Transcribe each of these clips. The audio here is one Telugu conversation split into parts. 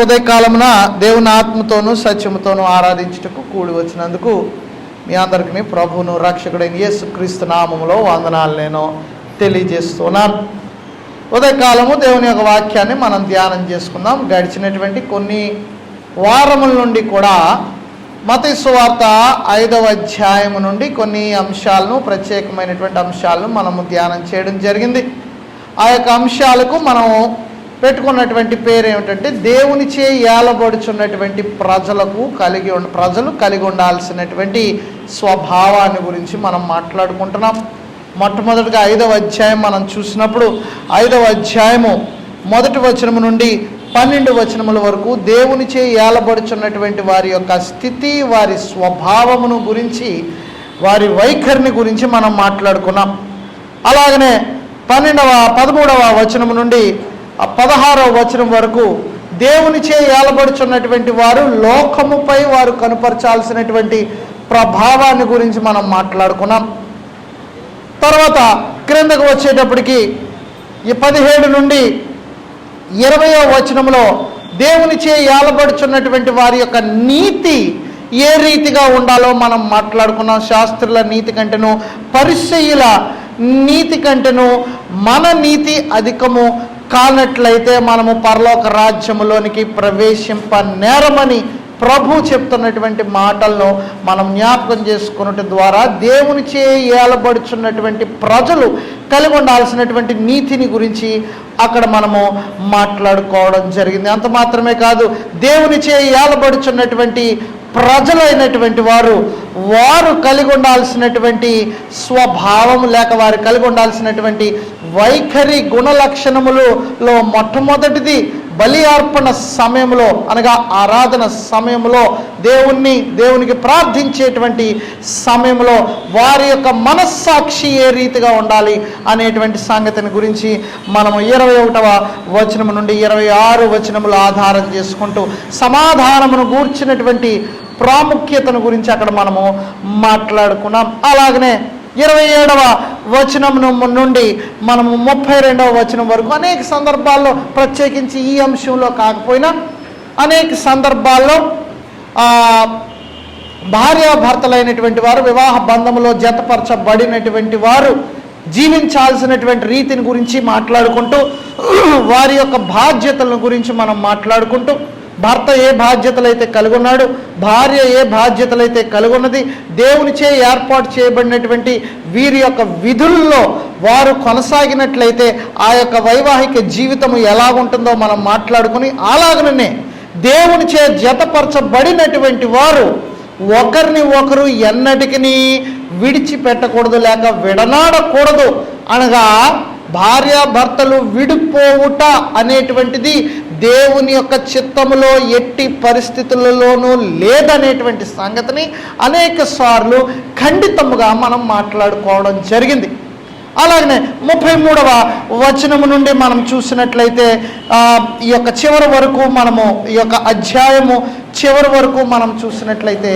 ఉదయకాలమున దేవుని ఆత్మతోనూ సత్యముతోనూ ఆరాధించుటకు కూడి వచ్చినందుకు మీ అందరికీ ప్రభువును రక్షకుడైన యేసుక్రీస్తు నామములో వందనాలు నేను తెలియజేస్తున్నాను. ఉదయకాలము దేవుని యొక్క వాక్యాన్ని మనం ధ్యానం చేసుకుందాం. గడిచినటువంటి కొన్ని వారముల నుండి కూడా మత్తయి సువార్త 5వ అధ్యాయము నుండి కొన్ని అంశాలను, ప్రత్యేకమైనటువంటి అంశాలను మనము ధ్యానం చేయడం జరిగింది. ఆ యొక్క అంశాలకు మనం పెట్టుకున్నటువంటి పేరు ఏమిటంటే, దేవునిచే ఏలబడుచున్నటువంటి ప్రజలు కలిగి ఉండాల్సినటువంటి స్వభావాన్ని గురించి మనం మాట్లాడుకుంటున్నాం. మొట్టమొదటిగా 5వ అధ్యాయం మనం చూసినప్పుడు 5వ అధ్యాయము 1వ వచనము నుండి 12 వచనముల వరకు దేవునిచే ఏలబడుచున్నటువంటి వారి యొక్క స్థితి, వారి స్వభావమును గురించి, వారి వైఖరిని గురించి మనం మాట్లాడుకున్నాం. అలాగనే 13వ వచనము నుండి 16వ వచనం వరకు దేవునిచే ఏలబడుచున్నటువంటి వారు లోకముపై వారు కనుపరచాల్సినటువంటి ప్రభావాన్ని గురించి మనం మాట్లాడుకున్నాం. తర్వాత క్రిందకు వచ్చేటప్పటికి ఈ 17 నుండి 20వ వచనంలో దేవునిచే ఏలబడుచున్నటువంటి వారి యొక్క నీతి ఏ రీతిగా ఉండాలో మనం మాట్లాడుకున్నాం. శాస్త్రుల నీతి కంటేను, పరిసయ్యుల నీతి కంటేను మన నీతి అధికము కానట్లయితే మనము పరలోక రాజ్యములోనికి ప్రవేశింపనేరమని ప్రభు చెప్తున్నటువంటి మాటలను మనం జ్ఞాపకం చేసుకున్నట్టు ద్వారా దేవునిచే ఏలబడుచున్నటువంటి ప్రజలు కలిగి ఉండాల్సినటువంటి నీతిని గురించి అక్కడ మనము మాట్లాడుకోవడం జరిగింది. అంత మాత్రమే కాదు, దేవునిచే ఏలబడుచున్నటువంటి ప్రజలైనటువంటి వారు కలిగి ఉండాల్సినటువంటి స్వభావం, లేక వారు కలిగి ఉండాల్సినటువంటి వైఖరి, గుణలక్షణములలో మొట్టమొదటిది బలి అర్పణ సమయంలో, అనగా ఆరాధన సమయంలో, దేవునికి ప్రార్థించేటువంటి సమయంలో వారి యొక్క మనస్సాక్షి ఏ రీతిగా ఉండాలి అనేటువంటి సంగతిని గురించి మనము 21వ వచనం నుండి 26 వచనములు ఆధారం చేసుకుంటూ సమాధానమును గూర్చినటువంటి ప్రాముఖ్యతను గురించి అక్కడ మనము మాట్లాడుకున్నాం. అలాగనే 27వ వచనం నుండి మనము 32వ వచనం వరకు అనేక సందర్భాల్లో, ప్రత్యేకించి ఈ అంశంలో కాకపోయినా అనేక సందర్భాల్లో భార్యాభర్తలైనటువంటి వారు, వివాహ బంధములో జతపరచబడినటువంటి వారు జీవించాల్సినటువంటి రీతిని గురించి మాట్లాడుకుంటూ, వారి యొక్క బాధ్యతలను గురించి మనం మాట్లాడుకుంటూ, భర్త ఏ బాధ్యతలైతే కలిగి ఉన్నాడు, భార్య ఏ బాధ్యతలైతే కలిగి ఉన్నది, దేవునిచే ఏర్పాటు చేయబడినటువంటి వీరి యొక్క విధుల్లో వారు కొనసాగినట్లయితే ఆ యొక్క వైవాహిక జీవితము ఎలాగుంటుందో మనం మాట్లాడుకుని, అలాగనే దేవునిచే జతపరచబడినటువంటి వారు ఒకరిని ఒకరు ఎన్నటికి విడిచిపెట్టకూడదు, లేక విడనాడకూడదు. అనగా భార్యాభర్తలు విడిపోవుట అనేటువంటిది దేవుని యొక్క చిత్తములో ఎట్టి పరిస్థితులలోనూ లేదనేటువంటి సంగతిని అనేక సార్లు ఖండితముగా మనం మాట్లాడుకోవడం జరిగింది. అలాగనే 33వ వచనము నుండి మనం చూసినట్లయితే ఈ యొక్క చివరి వరకు మనము, ఈ యొక్క అధ్యాయము చివరి వరకు మనం చూసినట్లయితే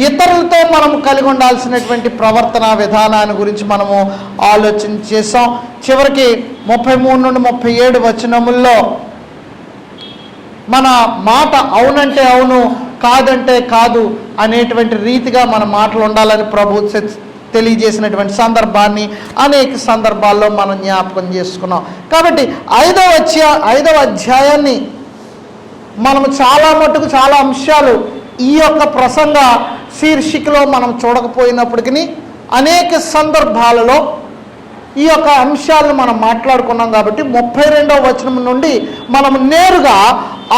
ఇతరులతో మనం కలిగి ఉండాల్సినటువంటి ప్రవర్తన విధానాన్ని గురించి మనము ఆలోచన చేసాం. చివరికి 33 నుండి 37 వచనముల్లో మన మాట అవునంటే అవును, కాదంటే కాదు అనేటువంటి రీతిగా మన మాటలు ఉండాలని ప్రభు తెలియజేసినటువంటి సందర్భాన్ని అనేక సందర్భాల్లో మనం జ్ఞాపకం చేసుకున్నాం. కాబట్టి 5వ అధ్యాయాన్ని మనము చాలా మటుకు, చాలా అంశాలు ఈ యొక్క ప్రసంగ శీర్షికలో మనం చూడకపోయినప్పటికీ అనేక సందర్భాలలో ఈ యొక్క అంశాలను మనం మాట్లాడుకున్నాం. కాబట్టి 32వ వచనం నుండి మనం నేరుగా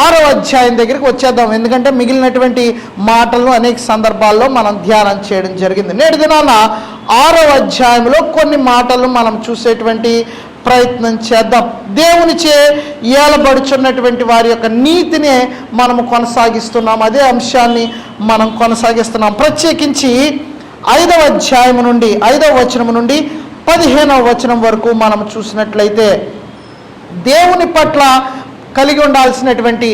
6వ అధ్యాయం దగ్గరికి వచ్చేద్దాం. ఎందుకంటే మిగిలినటువంటి మాటలను అనేక సందర్భాల్లో మనం ధ్యానం చేయడం జరిగింది. నేటి దినాన 6వ అధ్యాయంలో కొన్ని మాటలు మనం చూసేటువంటి ప్రయత్నం చేద్దాం. దేవునిచే ఏలబడుచున్నటువంటి వారి యొక్క నీతినే మనము కొనసాగిస్తున్నాం. అదే అంశాన్ని మనం కొనసాగిస్తున్నాం. ప్రత్యేకించి 5వ అధ్యాయం నుండి 5వ వచనం నుండి 15వ వచనం వరకు మనం చూసినట్లయితే దేవుని పట్ల కలిగి ఉండాల్సినటువంటి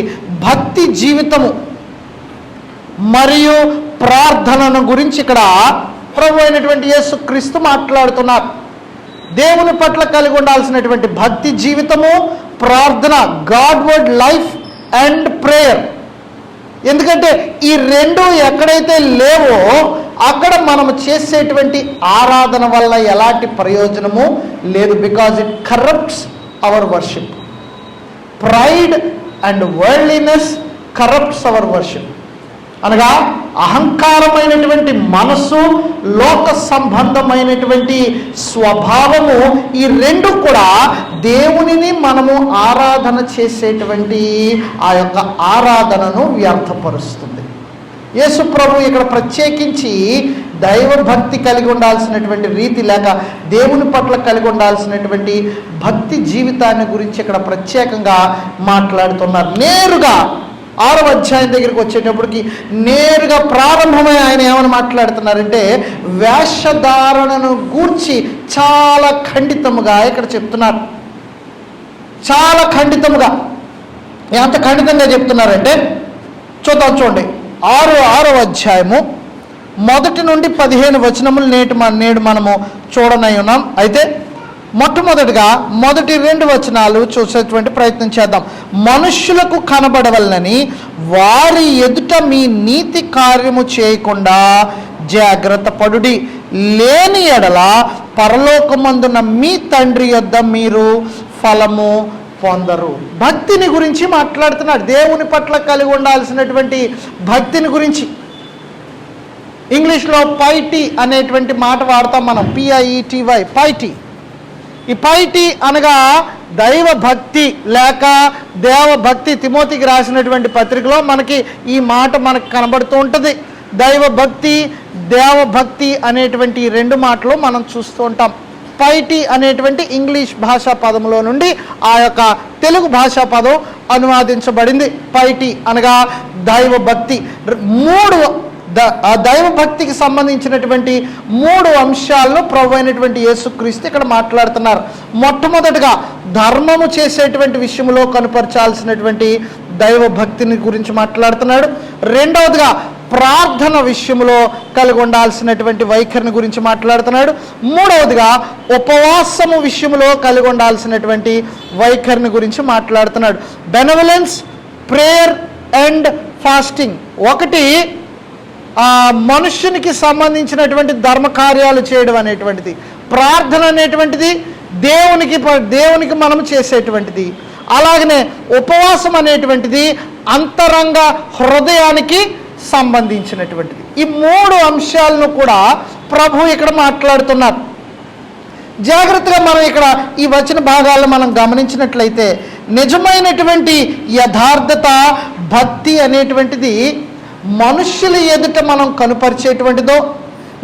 భక్తి జీవితము మరియు ప్రార్థనను గురించి ఇక్కడ ప్రభు అయినటువంటి యేసుక్రీస్తు మాట్లాడుతున్నారు. దేవుని పట్ల కలిగి ఉండాల్సినటువంటి భక్తి జీవితము, ప్రార్థన, God word life and prayer ఎందుకంటే ఈ రెండు ఎక్కడైతే లేవో అక్కడ మనము చేసేటువంటి ఆరాధన వల్ల ఎలాంటి ప్రయోజనము లేదు. Because it corrupts hour worship. Pride and worldliness corrupts hour worship. అనగా అహంకారమైనటువంటి మనస్సు, లోక సంబంధమైనటువంటి స్వభావము, ఈ రెండు కూడా దేవునిని మనము ఆరాధన చేసేటువంటి ఆ యొక్క ఆరాధనను వ్యర్థపరుస్తుంది. యేసు ప్రభు ఇక్కడ ప్రత్యేకించి దైవభక్తి కలిగి ఉండాల్సినటువంటి రీతి, లేక దేవుని పట్ల కలిగి ఉండాల్సినటువంటి భక్తి జీవితాన్ని గురించి ఇక్కడ ప్రత్యేకంగా మాట్లాడుతున్నారు. నేరుగా 6వ అధ్యాయం దగ్గరికి వచ్చేటప్పటికి నేరుగా ప్రారంభమై ఆయన ఏమని మాట్లాడుతున్నారంటే వేషధారణను గూర్చి చాలా ఖండితముగా ఇక్కడ చెప్తున్నారు. చాలా ఖండితముగా. ఎంత ఖండితంగా చెప్తున్నారంటే చూద్దాం, చూడండి. 6వ అధ్యాయము 1 నుండి 15 వచనములు నేడు మనము చూడనై ఉన్నాం. అయితే మొట్టమొదటిగా మొదటి 2 వచనాలు చూసేటువంటి ప్రయత్నం చేద్దాం. మనుష్యులకు కనబడవలనని వారి ఎదుట మీ నీతి కార్యము చేయకుండా జాగ్రత్త పడుడి, లేని ఎడల పరలోకమందున మీ తండ్రి యొద్ద మీరు ఫలము పొందరు. భక్తిని గురించి మాట్లాడుతున్నాడు. దేవుని పట్ల కలిగి ఉండాల్సినటువంటి భక్తిని గురించి. ఇంగ్లీష్లో పైటీ అనేటువంటి మాట వాడతాం మనం, PIETY, పైటీ. ఈ పైటీ అనగా దైవ భక్తి లేక దేవభక్తి. తిమోతికి రాసినటువంటి పత్రికలో మనకి ఈ మాట మనకు కనబడుతూ ఉంటుంది. దైవభక్తి, దేవభక్తి అనేటువంటి 2 మాటలు మనం చూస్తూ ఉంటాం. పైటీ అనేటువంటి ఇంగ్లీష్ భాషా పదంలో నుండి ఆ యొక్క తెలుగు భాషా పదం అనువాదించబడింది. పైటీ అనగా దైవభక్తి. దైవభక్తికి సంబంధించినటువంటి 3 అంశాలను ప్రభు అయినటువంటి యేసుక్రీస్తు ఇక్కడ మాట్లాడుతున్నారు. మొట్టమొదటిగా ధర్మము చేసేటువంటి విషయంలో కనుపరచాల్సినటువంటి దైవభక్తిని గురించి మాట్లాడుతున్నాడు. రెండవదిగా ప్రార్థన విషయంలో కలిగి ఉండాల్సినటువంటి వైఖరిని గురించి మాట్లాడుతున్నాడు. మూడవదిగా ఉపవాసము విషయంలో కలిగి ఉండాల్సినటువంటి వైఖరిని గురించి మాట్లాడుతున్నాడు. Benevolence, prayer and fasting. ఒకటి మనుష్యునికి సంబంధించినటువంటి ధర్మకార్యాలు చేయడం అనేటువంటిది, ప్రార్థన అనేటువంటిది దేవునికి మనం చేసేటువంటిది. అలాగనే ఉపవాసం అనేటువంటిది అంతరంగ హృదయానికి సంబంధించినటువంటిది. ఈ 3 అంశాలను కూడా ప్రభు ఇక్కడ మాట్లాడుతున్నారు. జాగ్రత్తగా మనం ఇక్కడ ఈ వచన భాగాలను మనం గమనించినట్లయితే నిజమైనటువంటి యథార్థత, భక్తి అనేటువంటిది మనుష్యుల ఎదుట మనం కనుపరిచేటువంటిదో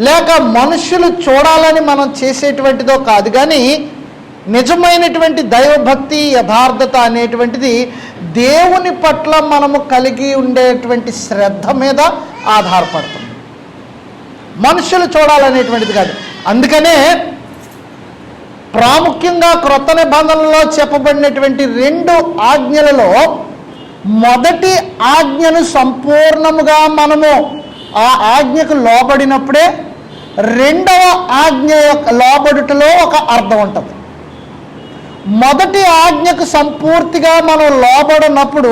లేక మనుష్యులు చూడాలని మనం చేసేటువంటిదో కాదు, కానీ నిజమైనటువంటి దైవభక్తి, యథార్థత అనేటువంటిది దేవుని పట్ల మనము కలిగి ఉండేటువంటి శ్రద్ధ మీద ఆధారపడుతుంది, మనుషులు చూడాలనేటువంటిది కాదు. అందుకనే ప్రాముఖ్యంగా క్రొత్త నిబంధనలో చెప్పబడినటువంటి 2 ఆజ్ఞలలో మొదటి ఆజ్ఞను సంపూర్ణముగా మనము ఆ ఆజ్ఞకు లోబడినప్పుడే రెండవ ఆజ్ఞ యొక్క లోబడుటలో ఒక అర్థం ఉంటుంది. మొదటి ఆజ్ఞకు సంపూర్తిగా మనం లోబడినప్పుడు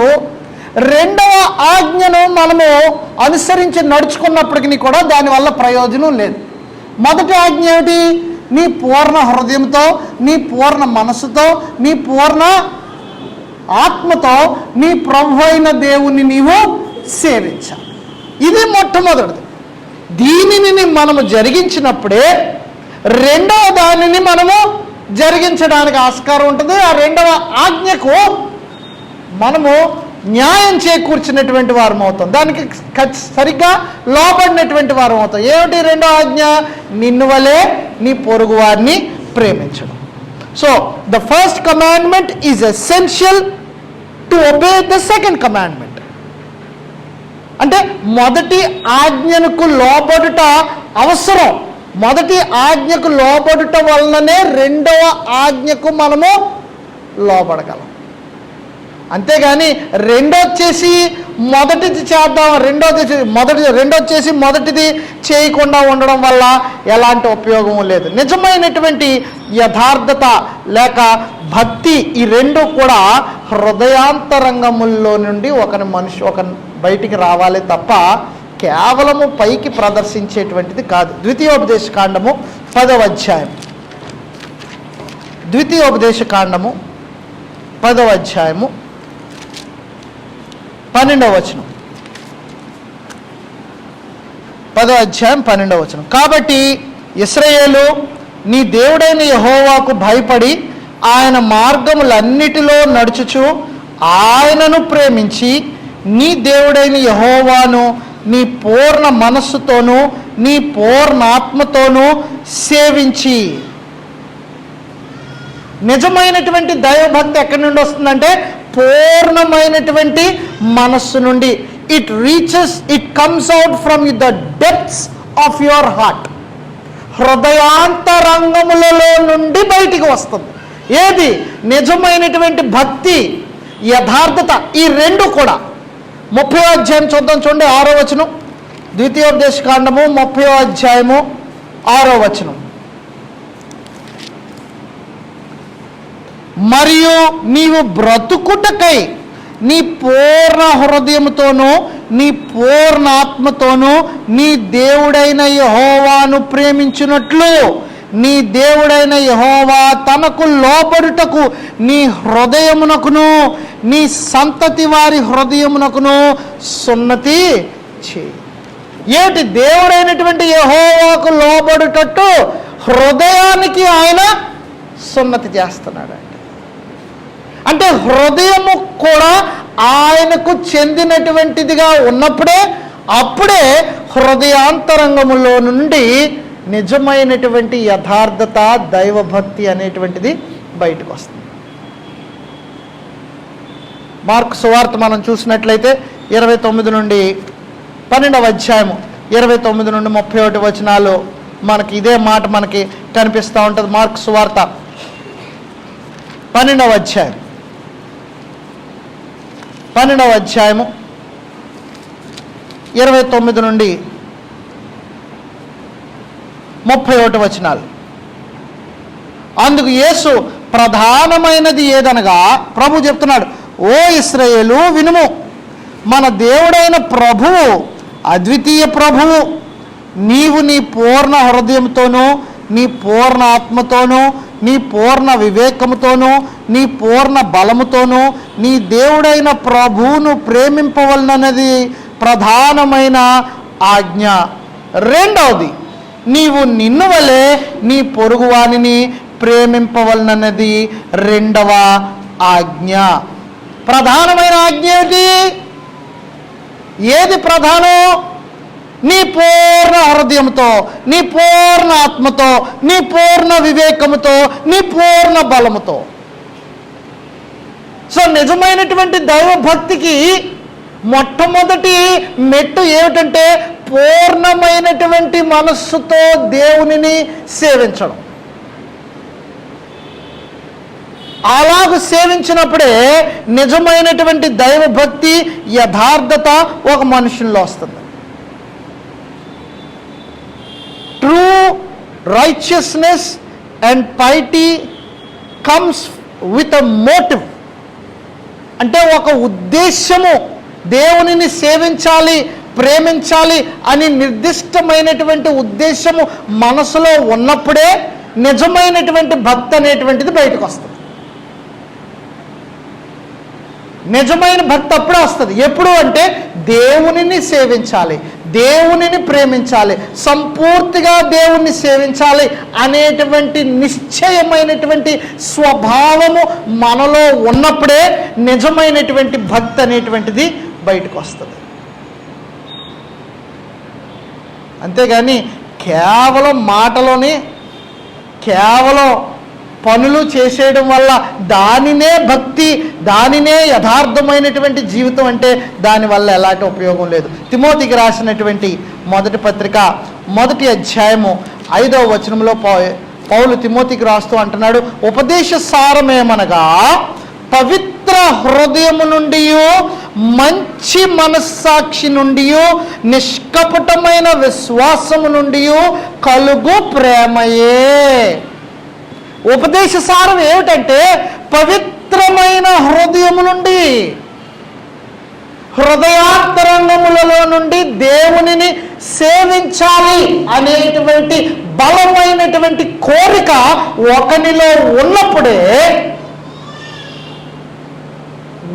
రెండవ ఆజ్ఞను మనము అనుసరించి నడుచుకున్నప్పటికీ కూడా దానివల్ల ప్రయోజనం లేదు. మొదటి ఆజ్ఞ ఏమిటి? నీ పూర్ణ హృదయంతో, నీ పూర్ణ మనసుతో, నీ పూర్ణ ఆత్మతో నీ ప్రభు అయిన దేవుని నీవు సేవించాలి. ఇది మొట్టమొదటిది. దీనిని మనము జరిగించినప్పుడే రెండవ దానిని మనము జరిగించడానికి ఆస్కారం ఉంటుంది. ఆ రెండవ ఆజ్ఞకు మనము న్యాయం చేకూర్చినటువంటి వారం అవుతాం, దానికి సరిగ్గా లోబడినటువంటి వారం అవుతాం. ఏమిటి రెండవ ఆజ్ఞ? నిన్ను వలె నీ పొరుగు వారిని ప్రేమించడం. So the first commandment is essential to obey the second commandment. అంటే మొదటి ఆజ్ఞకు లోబడుట అవసరం. మొదటి ఆజ్ఞకు లోబడుట వలననే రెండవ ఆజ్ఞకు మనము లోబడగలం. అంతేగాని రెండొచ్చేసి మొదటిది చేద్దాం, రెండొచ్చేసి మొదటిది చేయకుండా ఉండడం వల్ల ఎలాంటి ఉపయోగం లేదు. నిజమైనటువంటి యథార్థత లేక భక్తి, ఈ రెండు కూడా హృదయాంతరంగముల్లో నుండి ఒక బయటికి రావాలి తప్ప కేవలము పైకి ప్రదర్శించేటువంటిది కాదు. ద్వితీయోపదేశకాండము 10వ అధ్యాయం, ద్వితీయోపదేశకాండము 10వ అధ్యాయము 12వ వచనం. 10వ అధ్యాయం 12వ వచనం. కాబట్టి ఇశ్రాయేలు, నీ దేవుడైన యెహోవాకు భయపడి ఆయన మార్గములన్నిటిలో నడుచుచు ఆయనను ప్రేమించి నీ దేవుడైన యెహోవాను నీ పూర్ణ మనస్సుతోనూ నీ పూర్ణ ఆత్మతోనూ సేవించి. నిజమైనటువంటి దైవభక్తి ఎక్కడి నుండి వస్తుందంటే పూర్ణమైనటువంటి మనస్సు నుండి. It comes out from the depths of your heart. హృదయాంతరంగములలో నుండి బయటికి వస్తుంది. ఏది నిజమైనటువంటి భక్తి, యథార్థత, ఈ రెండు కూడా. 30వ అధ్యాయం చూద్దాం, చూడండి 6వ వచనం. ద్వితీయోపదేశకాండము 30వ అధ్యాయము 6వ వచనం. మరియు నీవు బ్రతుకుటకై నీ పూర్ణ హృదయముతోనూ నీ పూర్ణ ఆత్మతోనూ నీ దేవుడైన యెహోవాను ప్రేమించినట్లు నీ దేవుడైన యెహోవా తనకు లోబడుటకు నీ హృదయమునకును నీ సంతతి వారి హృదయమునకును సున్నతి చేయి. ఏమిటి? దేవుడైనటువంటి యెహోవాకు లోబడుటట్టు హృదయానికి ఆయన సున్నతి చేస్తున్నాడు. అంటే హృదయము కూడా ఆయనకు చెందినటువంటిదిగా ఉన్నప్పుడే, అప్పుడే హృదయాంతరంగములో నుండి నిజమైనటువంటి యథార్థత, దైవభక్తి అనేటువంటిది బయటకు వస్తుంది. మార్కు సువార్త మనం చూసినట్లయితే 29 నుండి 12వ అధ్యాయము 29 నుండి 31 వచనాలు మనకి ఇదే మాట మనకి కనిపిస్తూ ఉంటుంది. మార్కు సువార్త 12వ అధ్యాయం 12వ అధ్యాయము 29 నుండి 31 వచనాలు. అందుకు యేసు ప్రధానమైనది ఏదనగా ప్రభు చెప్తున్నాడు, ఓ ఇశ్రాయేలు వినుము, మన దేవుడైన ప్రభువు అద్వితీయ ప్రభువు. నీవు నీ పూర్ణ హృదయంతోనూ నీ పూర్ణ ఆత్మతోనూ నీ పూర్ణ వివేకముతోనూ నీ పూర్ణ బలముతోనూ నీ దేవుడైన ప్రభువును ప్రేమింపవలనన్నది ప్రధానమైన ఆజ్ఞ. రెండవది, నీవు నిన్ను వలె నీ పొరుగువానిని ప్రేమింపవలనన్నది రెండవ ఆజ్ఞ. ప్రధానమైన ఆజ్ఞ ఏది ప్రధానం? నీ పూర్ణ హృదయంతో నీ పూర్ణ ఆత్మతో నీ పూర్ణ వివేకముతో నీ పూర్ణ బలముతో. సో నిజమైనటువంటి దైవభక్తికి మొట్టమొదటి మెట్టు ఏమిటంటే పూర్ణమైనటువంటి మనస్సుతో దేవునిని సేవించడం. అలాగూ సేవించినప్పుడే నిజమైనటువంటి దైవభక్తి, యథార్థత ఒక మనుషుల్లో వస్తుంది. True righteousness and piety comes with a motive. అంటే ఒక ఉద్దేశము, దేవునిని సేవించాలి, ప్రేమించాలి అని నిర్దిష్టమైనటువంటి ఉద్దేశము మనసులో ఉన్నప్పుడే నిజమైనటువంటి భక్తి అనేటువంటిది బయటకు వస్తుంది. నిజమైన భక్తి అప్పుడే వస్తుంది. ఎప్పుడు అంటే దేవునిని సేవించాలి, దేవునిని ప్రేమించాలి, సంపూర్తిగా దేవుణ్ణి సేవించాలి అనేటువంటి నిశ్చయమైనటువంటి స్వభావము మనలో ఉన్నప్పుడే నిజమైనటువంటి భక్తి అనేటువంటిది బయటకు వస్తుంది. అంతేగాని కేవలం మాటలోనే, కేవలం పనులు చేసేయడం వల్ల దానినే భక్తి, దానినే యథార్థమైనటువంటి జీవితం అంటే దానివల్ల ఎలాంటి ఉపయోగం లేదు. తిమోతికి రాసినటువంటి మొదటి పత్రిక 1వ అధ్యాయము 5వ వచనంలో పౌలు తిమోతికి రాస్తూ అంటున్నాడు, ఉపదేశ సారమేమనగా పవిత్ర హృదయము నుండి, మంచి మనస్సాక్షి నుండి, నిష్కపటమైన విశ్వాసము నుండి కలుగు ప్రేమయే. ఉపదేశ సారం ఏమిటంటే పవిత్రమైన హృదయము నుండి, హృదయాంతరంగములలో నుండి దేవునిని సేవించాలి అనేటువంటి బలమైనటువంటి కోరిక ఒకనిలో ఉన్నప్పుడే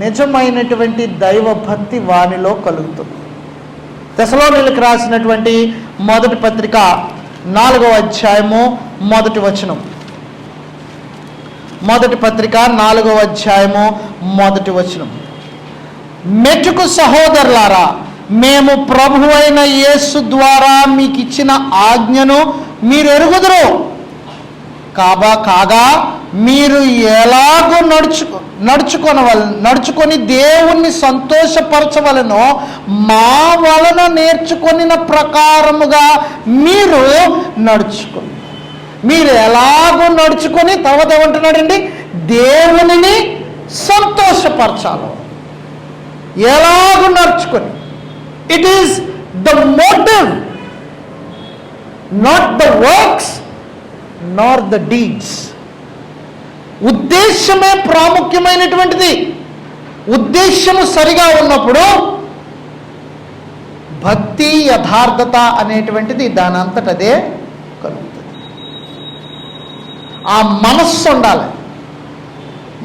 నిజమైనటువంటి దైవభక్తి వానిలో కలుగుతుంది. తెసలోనికీయులకు రాసినటువంటి మొదటి పత్రిక 4వ అధ్యాయము మొదటి వచనం. మొదటి పత్రిక 4వ అధ్యాయము మొదటి వచనం. మెట్టుకు సహోదరులారా, మేము ప్రభువైన యేసు ద్వారా మీకు ఇచ్చిన ఆజ్ఞను మీరు ఎరుగుదురు. కాగా మీరు ఎలాగో నడుచుకొని దేవుణ్ణి సంతోషపరచవలెనో మా వలన నేర్చుకొనిన ప్రకారముగా మీరు నడుచుకోండి. మీరు ఎలాగో నడుచుకొని తర్వాత ఏమంటున్నాడండి? దేవునిని సంతోషపరచాలి. ఎలాగో నడుచుకొని. It is the motive, not the works nor the deeds. ఉద్దేశమే ప్రాముఖ్యమైనటువంటిది. ఉద్దేశము సరిగా ఉన్నప్పుడు భక్తి యథార్థత అనేటువంటిది దాని అంతటదే కలుగుతుంది. ఆ మనస్సు ఉండాలి.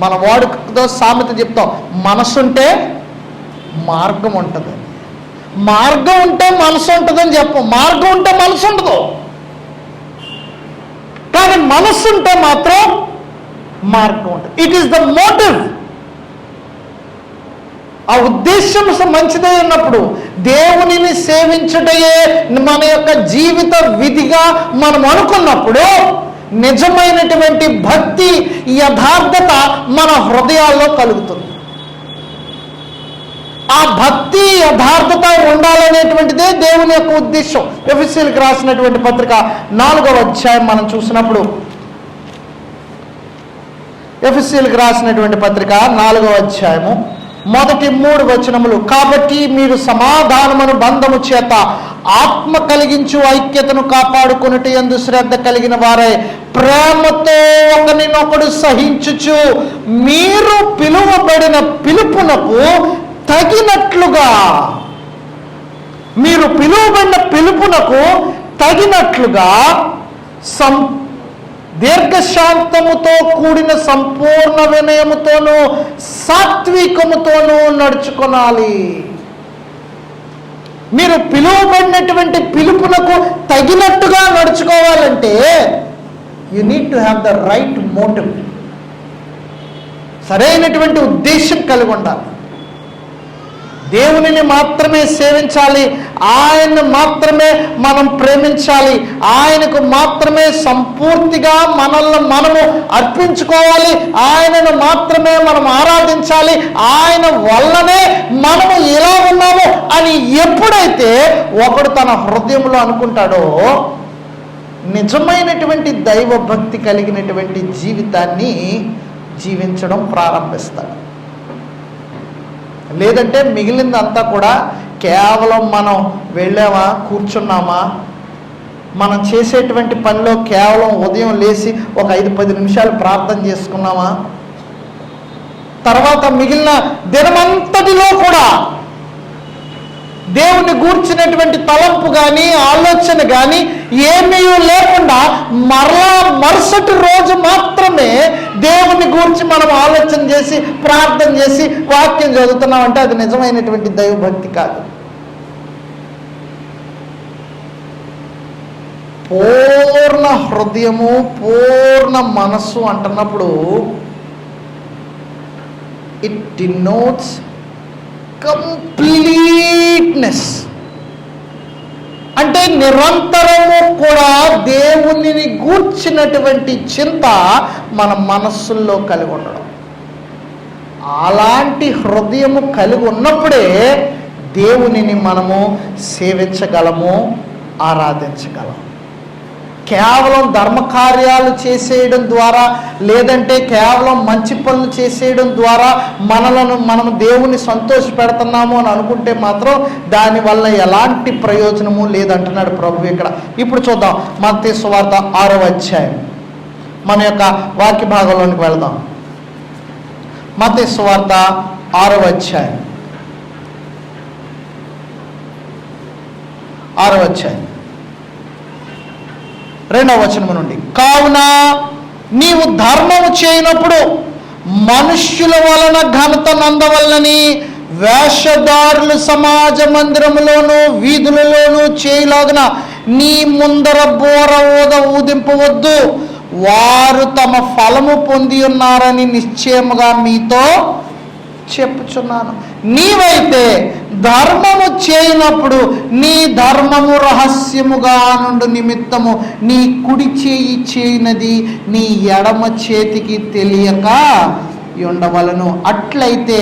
మన వాడుకతో సామెత చెప్తాం, మనస్సు ఉంటే మార్గం ఉంటుంది. మార్గం ఉంటే మనసు ఉంటుందని చెప్పం. మార్గం ఉంటే మనసు ఉండదు. కానీ మనస్సు ఉంటే మాత్రం మార్గం ఉంటుంది. It is the motive. ఆ ఉద్దేశం మంచిదే ఉన్నప్పుడు దేవునిని సేవించుటయే మన యొక్క జీవిత విధిగా మనం అనుకున్నప్పుడు నిజమైనటువంటి భక్తి యథార్థత మన హృదయాల్లో కలుగుతుంది. ఆ భక్తి యథార్థత ఉండాలనేటువంటిదే దేవుని యొక్క ఉద్దేశం. ఎఫెసీయులకు రాసినటువంటి పత్రిక 4వ అధ్యాయం మనం చూసినప్పుడు, ఎఫెసీయులకు రాసినటువంటి పత్రిక 4వ అధ్యాయము మొదటి 3 వచనములు. కాబట్టి మీరు సమాధానమును బంధము చేత ఆత్మ కలిగించు ఐక్యతను కాపాడుకొనుట యందు శ్రద్ధ కలిగిన వారై ప్రేమతో ఒకరినొకడు సహించుచు మీరు పిలువబడిన పిలుపునకు తగినట్లుగా, మీరు పిలువబడిన పిలుపునకు తగినట్లుగా దీర్ఘశాంతముతో కూడిన సంపూర్ణ వినయముతోనూ సాత్వికముతోనూ నడుచుకొనాలి. మీరు పిలువబడినటువంటి పిలుపునకు తగినట్టుగా నడుచుకోవాలంటే you need to have the right motive. సరైనటువంటి ఉద్దేశం కలిగి ఉండాలి. దేవునిని మాత్రమే సేవించాలి, ఆయన్ని మాత్రమే మనం ప్రేమించాలి, ఆయనకు మాత్రమే సంపూర్తిగా మనల్ని మనము అర్పించుకోవాలి, ఆయనను మాత్రమే మనం ఆరాధించాలి, ఆయన వల్లనే మనము ఇలా ఉన్నాము అని ఎప్పుడైతే ఒకడు తన హృదయంలో అనుకుంటాడో నిజమైనటువంటి దైవ భక్తి కలిగినటువంటి జీవితాన్ని జీవించడం ప్రారంభిస్తాడు. లేదంటే మిగిలిందంతా కూడా కేవలం మనం వెళ్ళామా, కూర్చున్నామా, మనం చేసేటువంటి పనిలో కేవలం ఉదయం లేచి ఒక 5-10 నిమిషాలు ప్రార్థన చేసుకున్నామా, తర్వాత మిగిలిన దినమంతటిలో కూడా దేవుని గూర్చినటువంటి తలంపు కానీ ఆలోచన కానీ ఏమీ లేకుండా మరుసటి రోజు మాత్రమే దేవుని గూర్చి మనం ఆలోచన చేసి ప్రార్థన చేసి వాక్యం చదువుతున్నామంటే అది నిజమైనటువంటి దైవభక్తి కాదు. పూర్ణ హృదయము పూర్ణ మనస్సు అంటున్నప్పుడు ఇట్ డినోట్స్ కంప్లీట్నెస్. అంటే నిరంతరము కూడా దేవునిని గూర్చినటువంటి చింత మన మనస్సుల్లో కలిగి ఉండడం. అలాంటి హృదయము కలిగి ఉన్నప్పుడే దేవునిని మనము సేవించగలము, ఆరాధించగలము. కేవలం ధర్మకార్యాలు చేసేయడం ద్వారా లేదంటే కేవలం మంచి పనులు చేసేయడం ద్వారా మనము దేవుని సంతోష పెడుతున్నాము అని అనుకుంటే మాత్రం దానివల్ల ఎలాంటి ప్రయోజనము లేదంటున్నాడు ప్రభు ఇక్కడ. ఇప్పుడు చూద్దాం మత్తయి సువార్త 6వ అధ్యాయం మన యొక్క వాక్య భాగంలోనికి వెళదాం. మత్తయి సువార్త 6వ అధ్యాయం 2వ వచనము నుండి, కావున నీవు ధర్మము చేయనప్పుడు మనుష్యుల వలన ఘనత నందవలనని వేషధారులు సమాజ మందిరములోను వీధులలోను చేయలాగున నీ ముందర బోర ఊదింపవద్దు, వారు తమ ఫలము పొంది ఉన్నారని నిశ్చయముగా మీతో చెప్పుచున్నాను. నీవైతే ధర్మము చేయనప్పుడు నీ ధర్మము రహస్యముగా నుండి నిమిత్తము నీ కుడి చేయి చేయనది నీ ఎడమ చేతికి తెలియక ఉండవలను. అట్లయితే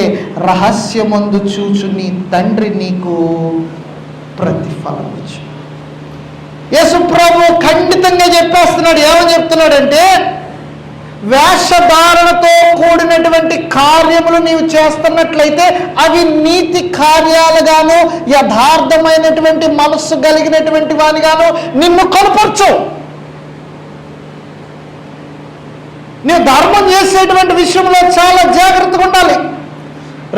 రహస్యమందు చూచు నీ తండ్రి నీకు ప్రతిఫలం ఇచ్చు. యేసు ప్రభు ఖండితంగా చెప్పేస్తున్నాడు. ఏమని చెప్తున్నాడంటే, వేషధారణతో కూడినటువంటి కార్యములు నీవు చేస్తున్నట్లయితే అవి నీతి కార్యాలుగాను యథార్థమైనటువంటి మనస్సు కలిగినటువంటి వానిగాను నిన్ను కనపరచు. నీవు ధర్మం చేసేటువంటి విషయంలో చాలా జాగ్రత్తగా ఉండాలి.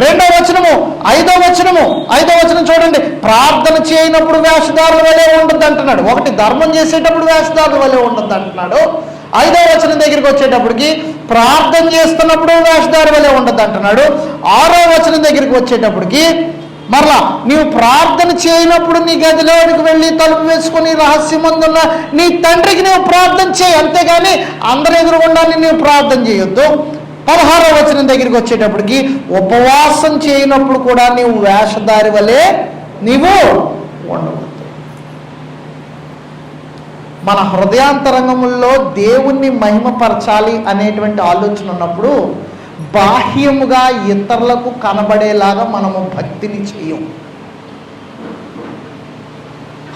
2వ వచనము 5వ వచనం చూడండి. ప్రార్థన చేయనప్పుడు వేషధారుల వలె ఉండద్దు అంటున్నాడు. ఒకటి, ధర్మం చేసేటప్పుడు వేషధారుల వలె ఉండద్దు అంటున్నాడు. 5వ వచనం దగ్గరికి వచ్చేటప్పటికి ప్రార్థన చేస్తున్నప్పుడు వేషధారి వలె ఉండద్దు అంటున్నాడు. 6వ వచనం దగ్గరికి వచ్చేటప్పటికి మరలా నీవు ప్రార్థన చేయనప్పుడు నీ గదిలోనికి వెళ్ళి తలుపు వేసుకొని రహస్యమందున్న నీ తండ్రికి నీవు ప్రార్థన చేయి, అంతేగాని అందరి ఎదురుగుండా నీవు ప్రార్థన చేయొద్దు. 16వ వచనం దగ్గరికి వచ్చేటప్పటికి ఉపవాసం చేయనప్పుడు కూడా నీవు వేషధారి వలె నీవు ఉండవద్దు. మన హృదయాంతరంగముల్లో దేవుణ్ణి మహిమపరచాలి అనేటువంటి ఆలోచన ఉన్నప్పుడు బాహ్యముగా ఇతరులకు కనబడేలాగా మనము భక్తిని చేయం.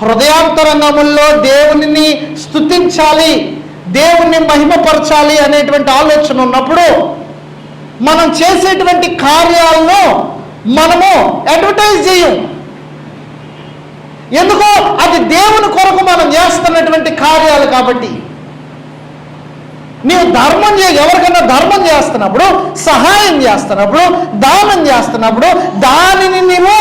హృదయాంతరంగముల్లో దేవుని స్తుతించాలి, దేవుణ్ణి మహిమపరచాలి అనేటువంటి ఆలోచన ఉన్నప్పుడు మనం చేసేటువంటి కార్యాలను మనము అడ్వర్టైజ్ చేయం. ఎందుకో అది దేవుని కొరకు మనం చేస్తున్నటువంటి కార్యాలు కాబట్టి. నీవు ధర్మం ఎవరికైనా ధర్మం చేస్తున్నప్పుడు, సహాయం చేస్తున్నప్పుడు, దానం చేస్తున్నప్పుడు దానిని నీవు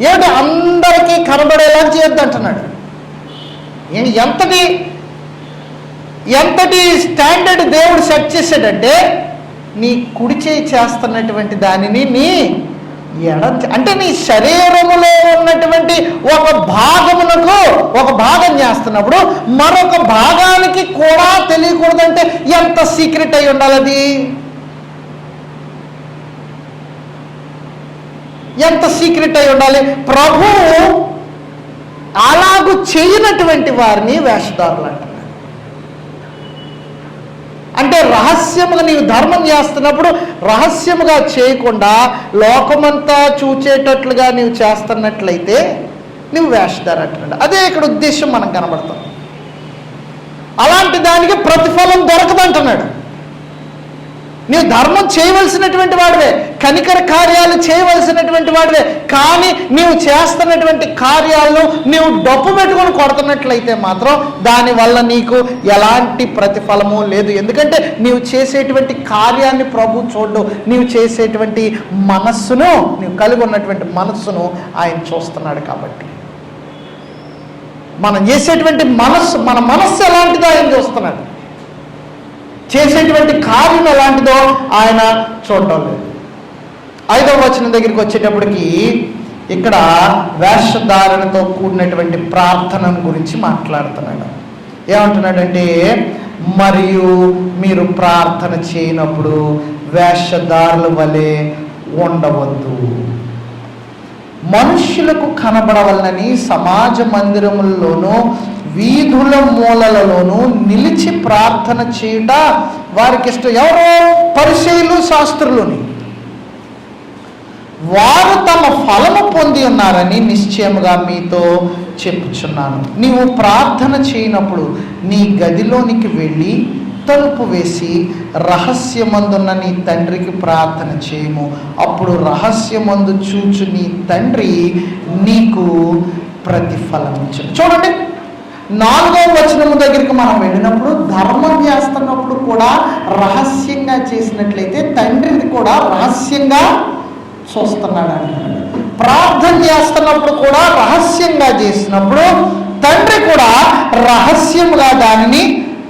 ఏమిటి అందరికీ కనబడేలా చేయొద్దు అంటున్నాడు. ఎంతటి స్టాండర్డ్ దేవుడు సెట్ చేశాడంటే, నీ కుడి చేయి చేస్తున్నటువంటి దానిని నీ అంటే నీ శరీరములో ఉన్నటువంటి ఒక భాగమునకు ఒక భాగం చేస్తున్నప్పుడు మరొక భాగానికి కూడా తెలియకూడదంటే ఎంత సీక్రెట్ అయి ఉండాలి, అది ఎంత సీక్రెట్ అయి ఉండాలి. ప్రభువు అలాగూ చేయనటువంటి వారిని వేషధారులు అంటారు. అంటే రహస్యముగా నీవు ధర్మం చేస్తున్నప్పుడు రహస్యముగా చేయకుండా లోకమంతా చూచేటట్లుగా నీవు చేస్తున్నట్లయితే నువ్వు వేషధారి అంటున్నాడు. అదే ఇక్కడ ఉద్దేశం మనం కనబడతాం. అలాంటి దానికి ప్రతిఫలం దొరకదంటున్నాడు. నీవు ధర్మం చేయవలసినటువంటి వాడివే, కనికర కార్యాలు చేయవలసినటువంటి వాడివే, కానీ నీవు చేస్తున్నటువంటి కార్యాలను నీవు డప్పు పెట్టుకొని కొడుతున్నట్లయితే మాత్రం దానివల్ల నీకు ఎలాంటి ప్రతిఫలము లేదు. ఎందుకంటే నీవు చేసేటువంటి కార్యాన్ని ప్రభు చూడు, నీవు చేసేటువంటి మనస్సును, నీవు కలిగి ఉన్నటువంటి మనస్సును ఆయన చూస్తున్నాడు. కాబట్టి మనం చేసేటువంటి మన మనస్సు ఎలాంటిదో ఆయన చూస్తున్నాడు, చేసేటువంటి కార్యం ఎలాంటిదో ఆయన చూడటం లేదు. 5వ వచనం దగ్గరికి వచ్చేటప్పటికి ఇక్కడ వేషధారణతో కూడినటువంటి ప్రార్థన గురించి మాట్లాడుతున్నాడు. ఏమంటున్నాడంటే, మరియు మీరు ప్రార్థన చేయనప్పుడు వేషధారుల వలె ఉండవద్దు, మనుష్యులకు కనబడవలనని సమాజ మందిరముల్లోనూ వీధుల మూలలలోనూ నిలిచి ప్రార్థన చేయుట వారికి ఇష్టం. ఎవరో పరిసయ్యులు శాస్త్రులని, వారు తమ ఫలము పొంది ఉన్నారని నిశ్చయముగా మీతో చెప్పుచున్నాను. నీవు ప్రార్థన చేయనప్పుడు నీ గదిలోనికి వెళ్ళి తలుపు వేసి రహస్యమందున్న నీ తండ్రికి ప్రార్థన చేయము, అప్పుడు రహస్యమందు చూచు నీ తండ్రి నీకు ప్రతిఫలం ఇచ్చును. చూడండి, 4వ వచనము దగ్గరికి మనం వెళ్ళినప్పుడు ధర్మం చేస్తున్నప్పుడు కూడా రహస్యంగా చేసినట్లయితే తండ్రిని కూడా రహస్యంగా చూస్తున్నాడు అంటున్నాడు. ప్రార్థన చేస్తున్నప్పుడు కూడా రహస్యంగా చేసినప్పుడు తండ్రి కూడా రహస్యముగా దానిని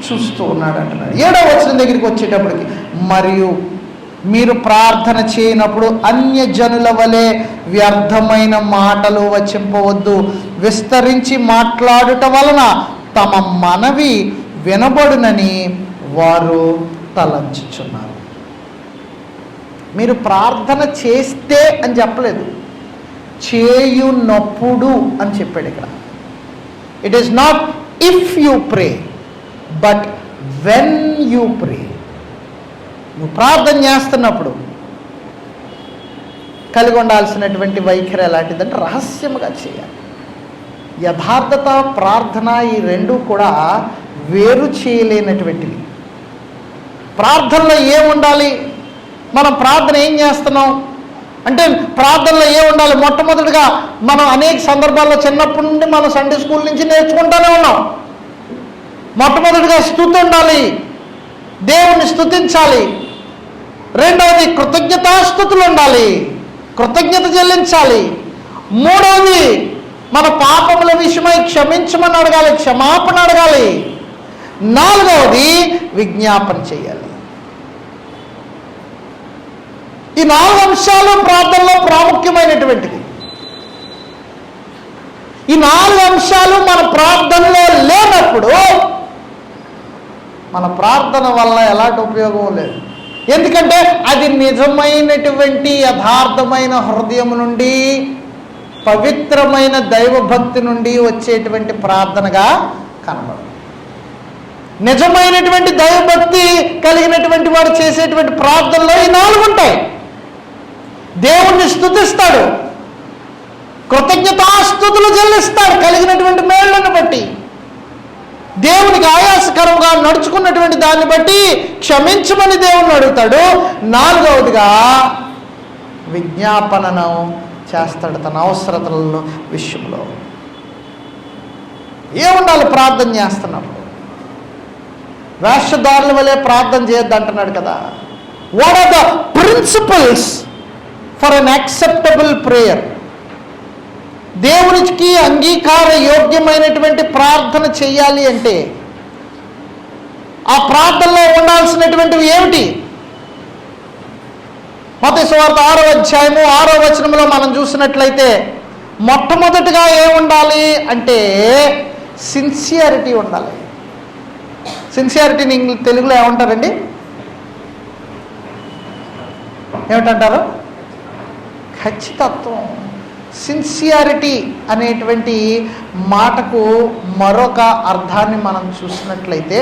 చూస్తూ ఉన్నాడు అంటున్నాడు. 7వ వచనం దగ్గరికి వచ్చేటప్పటికి, మరియు మీరు ప్రార్థన చేయనప్పుడు అన్యజనుల వలె వ్యర్థమైన మాటలు వచింపవద్దు, విస్తరించి మాట్లాడుట వలన తమ మనవి వినబడునని వారు తలంచుచున్నారు. మీరు ప్రార్థన చేస్తే అని చెప్పలేదు, చేయునప్పుడు అని చెప్పాడు ఇక్కడ. It is not if you pray but when you pray. నువ్వు ప్రార్థన చేస్తున్నప్పుడు కలిగి ఉండాల్సినటువంటి వైఖరి ఎలాంటిదంటే రహస్యముగా చేయాలి. యథార్థత, ప్రార్థన ఈ రెండు కూడా వేరు చేయలేనటువంటివి. ప్రార్థనలో ఏముండాలి? మనం ప్రార్థన ఏం చేస్తున్నాం అంటే ప్రార్థనలో ఏముండాలి? మొట్టమొదటిగా మనం అనేక సందర్భాల్లో చిన్నప్పటి నుండి మనం సండే స్కూల్ నుంచి నేర్చుకుంటూనే ఉన్నాం. మొట్టమొదటిగా స్తుతి ఉండాలి, దేవుణ్ణి స్తుతించాలి. రెండవది కృతజ్ఞతాస్తుతులు ఉండాలి, కృతజ్ఞత చెల్లించాలి. మూడవది మన పాపముల విషయమై క్షమించమని అడగాలి, క్షమాపణ అడగాలి. నాలుగవది విజ్ఞాపన చేయాలి. ఈ 4 అంశాలు ప్రార్థనలో ప్రాముఖ్యమైనటువంటిది. ఈ 4 అంశాలు మన ప్రార్థనలో లేనప్పుడు మన ప్రార్థన వల్ల ఎలాంటి ఉపయోగం లేదు. ఎందుకంటే అది నిజమైనటువంటి యథార్థమైన హృదయం నుండి, పవిత్రమైన దైవభక్తి నుండి వచ్చేటువంటి ప్రార్థనగా కనబడదు. నిజమైనటువంటి దైవభక్తి కలిగినటువంటి వాడు చేసేటువంటి ప్రార్థనలో ఈ 4 ఉంటాయి. దేవుణ్ణి స్తుతిస్తాడు, కృతజ్ఞతాస్తుతులు చెల్లిస్తాడు కలిగినటువంటి మేళ్లను బట్టి, దేవునికి ఆయాసకరంగా నడుచుకున్నటువంటి దాన్ని బట్టి క్షమించమని దేవుణ్ణి అడుగుతాడు. నాలుగవదిగా విజ్ఞాపనను చేస్తాడు తన అవసరతల విషయంలో. ఏముండాలి ప్రార్థన చేస్తున్నప్పుడు? వేషధారుల వలె ప్రార్థన చేయొద్దు అంటున్నాడు కదా. What are the principles for an acceptable prayer? దేవునికి అంగీకార యోగ్యమైనటువంటి ప్రార్థన చేయాలి అంటే ఆ ప్రార్థనలో ఉండాల్సినటువంటివి ఏమిటి? మత్తయి సువార్త 6వ అధ్యాయము 6వ వచనంలో మనం చూసినట్లయితే మొట్టమొదటిగా ఏముండాలి అంటే సిన్సియారిటీ ఉండాలి. సిన్సియారిటీని తెలుగులో ఏమంటారండి? ఏమిటంటారు? ఖచ్చితత్వం. సిన్సియారిటీ అనేటువంటి మాటకు మరొక అర్థాన్ని మనం చూసినట్లయితే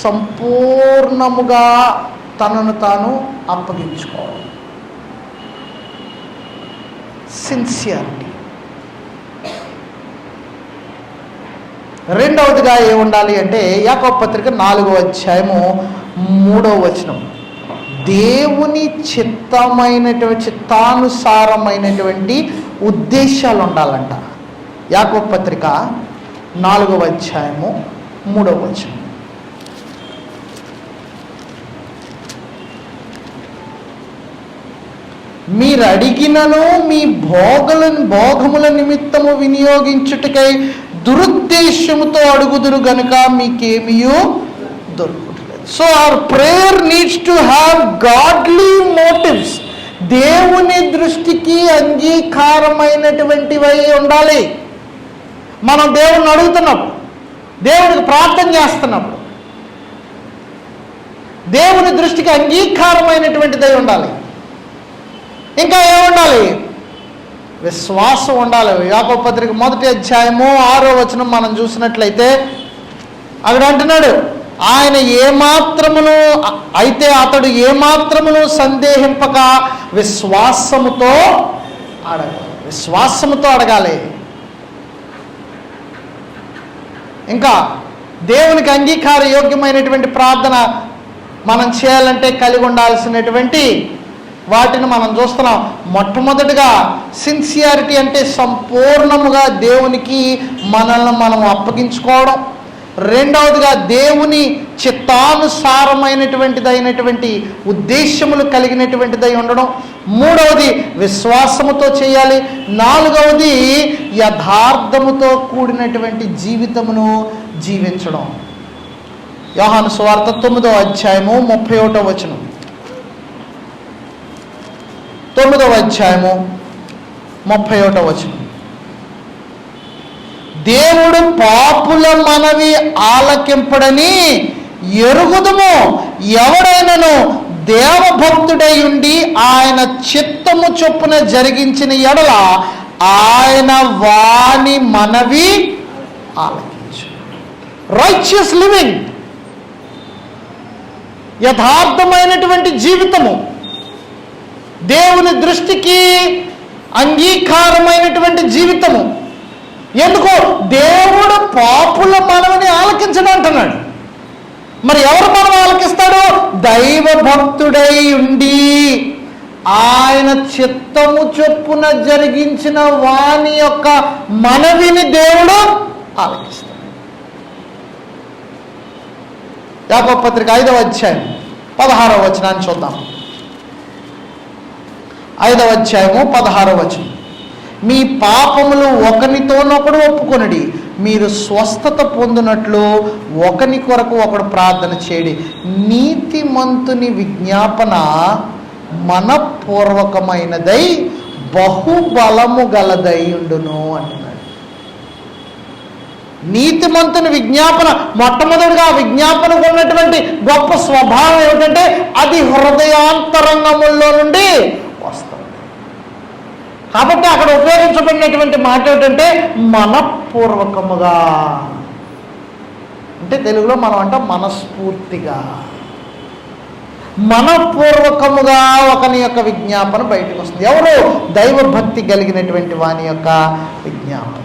సంపూర్ణముగా తనను తాను అప్పగించుకోవాలి. సిన్సియారిటీ. రెండవదిగా ఏముండాలి అంటే యాకోబు పత్రిక 4వ అధ్యాయము 3వ వచనం, దేవుని చిత్తానుసారమైనటువంటి ఉద్దేశాలు ఉండాలంట. యాకోబు పత్రిక 4వ అధ్యాయము 3వ వచనం. మీరు అడిగినను మీ భోగముల నిమిత్తము వినియోగించుటకై దురుద్దేశముతో అడుగుదురు గనుక మీకేమియో దొరుకుతలేదు. So our prayer needs to have godly motives. దేవుని దృష్టికి అంగీకారమైనటువంటివై ఉండాలి. మనం దేవుణ్ణి అడుగుతున్నప్పుడు, దేవునికి ప్రార్థన చేస్తున్నప్పుడు దేవుని దృష్టికి అంగీకారమైనటువంటిదై ఉండాలి. ఇంకా ఏముండాలి? విశ్వాసం ఉండాలి. యాకోబు పత్రిక 1వ అధ్యాయము 6వ వచనం మనం చూసినట్లయితే అక్కడ అంటున్నాడు, ఆయన ఏమాత్రమును అయితే అతడు ఏమాత్రమును సందేహింపక విశ్వాసముతో అడగాలి. ఇంకా దేవునికి అంగీకార యోగ్యమైనటువంటి ప్రార్థన మనం చేయాలంటే కలిగి ఉండాల్సినటువంటి వాటిని మనం చూస్తున్నాం. మొట్టమొదటిగా సిన్సియారిటీ అంటే సంపూర్ణముగా దేవునికి మనల్ని మనం అప్పగించుకోవడం. రెండవదిగా దేవుని చిత్తానుసారమైనటువంటిదైనటువంటి ఉద్దేశములు కలిగినటువంటిదై ఉండడం. మూడవది విశ్వాసముతో చేయాలి. నాలుగవది యథార్థముతో కూడినటువంటి జీవితమును జీవించడం. యోహాను సువార్త 9వ అధ్యాయము 31వ వచనం. 9వ అధ్యాయము 31వ వచనం. దేవుడు పాపుల మనవి ఆలకింపడని ఎరుగుదుము. ఎవడైనను దేవభక్తుడై ఉండి ఆయన చిత్తము చొప్పున జరిగించిన ఎడల ఆయన వాని మనవి ఆలకించు. రైచియస్ లివింగ్, యథార్థమైనటువంటి జీవితము, దేవుని దృష్టికి అంగీకారమైనటువంటి జీవితము. ఎందుకు? దేవుడు పాపుల మనవిని ఆలకించడం అంటున్నాడు. మరి ఎవరు మనం ఆలకిస్తాడు? దైవ భక్తుడై ఉండి ఆయన చిత్తము చొప్పున జరిగించిన వాని యొక్క మనవిని దేవుడు ఆలకిస్తాడు. యాకోబు పత్రిక 5వ అధ్యాయం 16వ వచనాన్ని చూద్దాం. 5వ అధ్యాయము 16వ వచనం. మీ పాపములు ఒకనితోనొకడు ఒప్పుకొనుడి, మీరు స్వస్థత పొందినట్లు ఒకని కొరకు ఒకడు ప్రార్థన చేయడి. నీతిమంతుని విజ్ఞాపన మనపూర్వకమైనదై బహుబలము గలదై ఉండును అంటున్నాడు. నీతిమంతుని విజ్ఞాపన, మొట్టమొదటిగా విజ్ఞాపనకు ఉన్నటువంటి గొప్ప స్వభావం ఏమిటంటే అది హృదయాంతరంగముల్లో నుండి వస్తుంది. కాబట్టి అక్కడ ఉపయోగించబడినటువంటి మాట ఏమిటంటే మనపూర్వకముగా. అంటే తెలుగులో మనం అంటాం మనస్ఫూర్తిగా, మనపూర్వకముగా ఒకని యొక్క విజ్ఞాపన బయటకు వస్తుంది. ఎవరు? దైవభక్తి కలిగినటువంటి వాని యొక్క విజ్ఞాపన.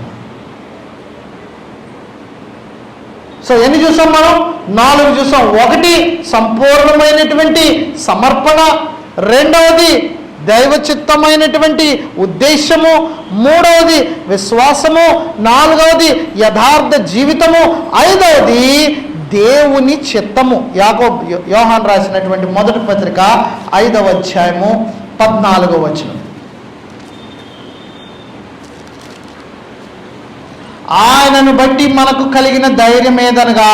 సో ఎన్ని చూసాం మనం? 4 చూసాం. 1 సంపూర్ణమైనటువంటి సమర్పణ, రెండవది దైవ చిత్తమైనటువంటి ఉద్దేశము, మూడవది విశ్వాసము, నాలుగవది యథార్థ జీవితము, ఐదవది దేవుని చిత్తము. యోహాను రాసినటువంటి మొదటి పత్రిక 5వ అధ్యాయము 14వ వచనం. ఆయనను బట్టి మనకు కలిగిన ధైర్యం ఏదనగా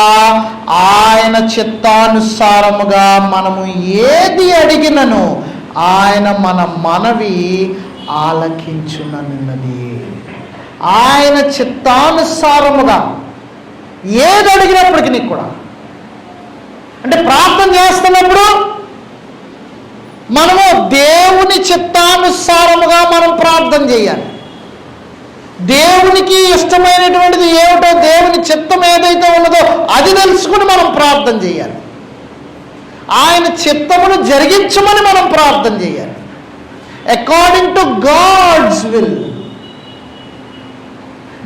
ఆయన చిత్తానుసారముగా మనము ఏది అడిగినను ఆయన మన మనవి ఆలకించునన్నది. ఆయన చిత్తానుసారముగా ఏది అడిగినప్పటికీ కూడా, అంటే ప్రార్థన చేస్తున్నప్పుడు మనము దేవుని చిత్తానుసారముగా మనం ప్రార్థన చేయాలి. దేవునికి ఇష్టమైనటువంటిది ఏమిటో, దేవుని చిత్తం ఏదైతే ఉన్నదో అది తెలుసుకుని మనం ప్రార్థన చేయాలి. ఆయన చిత్తమును జరిగించమని మనం ప్రార్థన చేయాలి. According to God's will.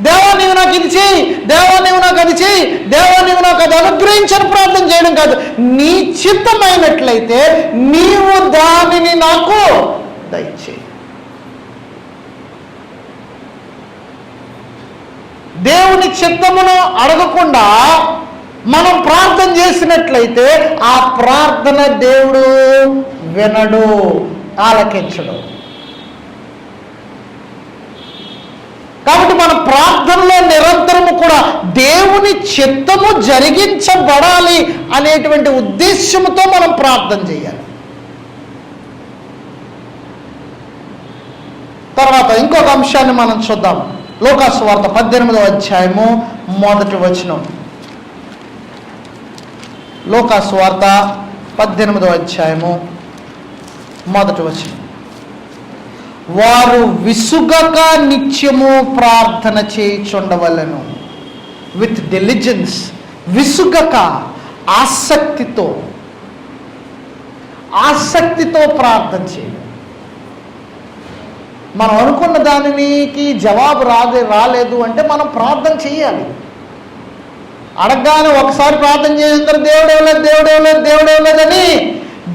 దేవా నీవు నాకు ఇది చేయి, దేవా నీవు నాకు అది చేయి, దేవా నీవు నాకు అది అనుగ్రహించని ప్రార్థన చేయడం కాదు. నీ చిత్తమైనట్లయితే నీవు దానిని నాకు దయచేయి. దేవుని చిత్తమును అడగకుండా మనం ప్రార్థన చేసినట్లయితే ఆ ప్రార్థన దేవుడు వినడు, ఆలకించడు. కాబట్టి మన ప్రార్థనలో నిరంతరము కూడా దేవుని చిత్తము జరిగించబడాలి అనేటువంటి ఉద్దేశంతో మనం ప్రార్థన చేయాలి. తర్వాత ఇంకొక అంశాన్ని మనం చూద్దాం. లూకాసు వార్త 18వ అధ్యాయము 1వ వచనం. లూకాసు వార్త 18వ అధ్యాయము 1వ వచనం. వారు విసుగక నిత్యము ప్రార్థన చేయుచుండవలెను. విత్ డెలిజెన్స్, విసుగక, ఆసక్తితో ప్రార్థన చేయాలి. మనం అనుకున్న దానికి జవాబు రాలేదు అంటే మనం ప్రార్థన చేయాలి. అడగగానే ఒకసారి ప్రార్థన చేసిన దేవుడేవలేదు దేవుడేవలేదు దేవుడేవలేదని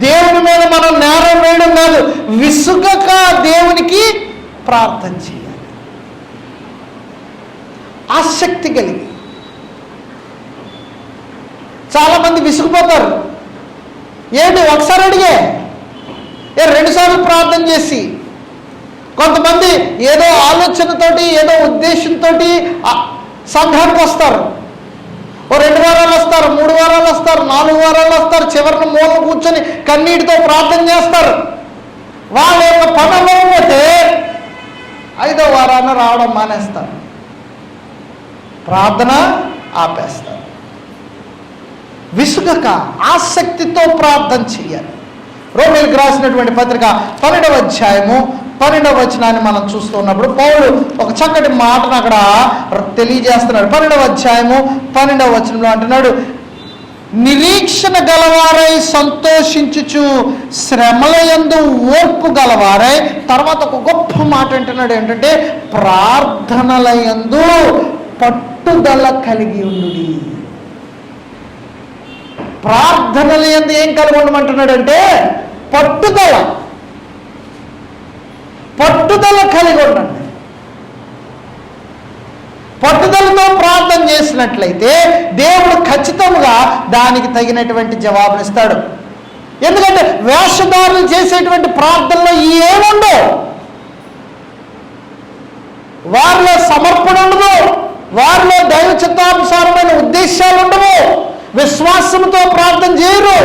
దేవుని మీద మనం నేరం వేయడం కాదు, విసుగక దేవునికి ప్రార్థన చేయాలి. ఆసక్తి కలిగి. చాలామంది విసుగుపోతారు. ఏంటి ఒకసారి అడిగే 2 సార్లు ప్రార్థన చేసి. కొంతమంది ఏదో ఆలోచనతోటి ఏదో ఉద్దేశంతో సంఘానికి వస్తారు. ఓ 2 వారాలు వస్తారు, 3 వారాలు వస్తారు, 4 వారాలు వస్తారు. చివరిని మూల కూర్చొని కన్నీటితో ప్రార్థన చేస్తారు. వాళ్ళ యొక్క పని అవ్వకపోతే 5వ వారాన రావడం మానేస్తారు, ప్రార్థన ఆపేస్తారు. విసుగక ఆసక్తితో ప్రార్థన చేయాలి. రోమీయులకు రాసినటువంటి పత్రిక 12వ అధ్యాయము 12వ వచనాన్ని మనం చూస్తున్నప్పుడు పౌలు ఒక చక్కటి మాటను అక్కడ తెలియజేస్తున్నాడు. 12వ అధ్యాయము 12వ వచనంలో అంటున్నాడు, నిరీక్షణ గలవారై సంతోషించుచు శ్రమల యందు ఓర్పు గలవారై. తర్వాత ఒక గొప్ప మాట అంటున్నాడు, ఏంటంటే ప్రార్థనల యందు పట్టుదల కలిగి ఉండుడి. ప్రార్థనల యందు ఏం కలిగి ఉండమంటున్నాడంటే పట్టుదల కలిగి ఉండండి. పట్టుదలతో ప్రార్థన చేసినట్లయితే దేవుడు ఖచ్చితంగా దానికి తగినటువంటి జవాబునిస్తాడు. ఎందుకంటే వేషధారులు చేసేటువంటి ప్రార్థనలో ఏముండవు, వారిలో సమర్పణ ఉండదు, వారిలో దైవ చిత్తానుసారమైన ఉద్దేశాలు ఉండవు, విశ్వాసంతో ప్రార్థన చేయరు,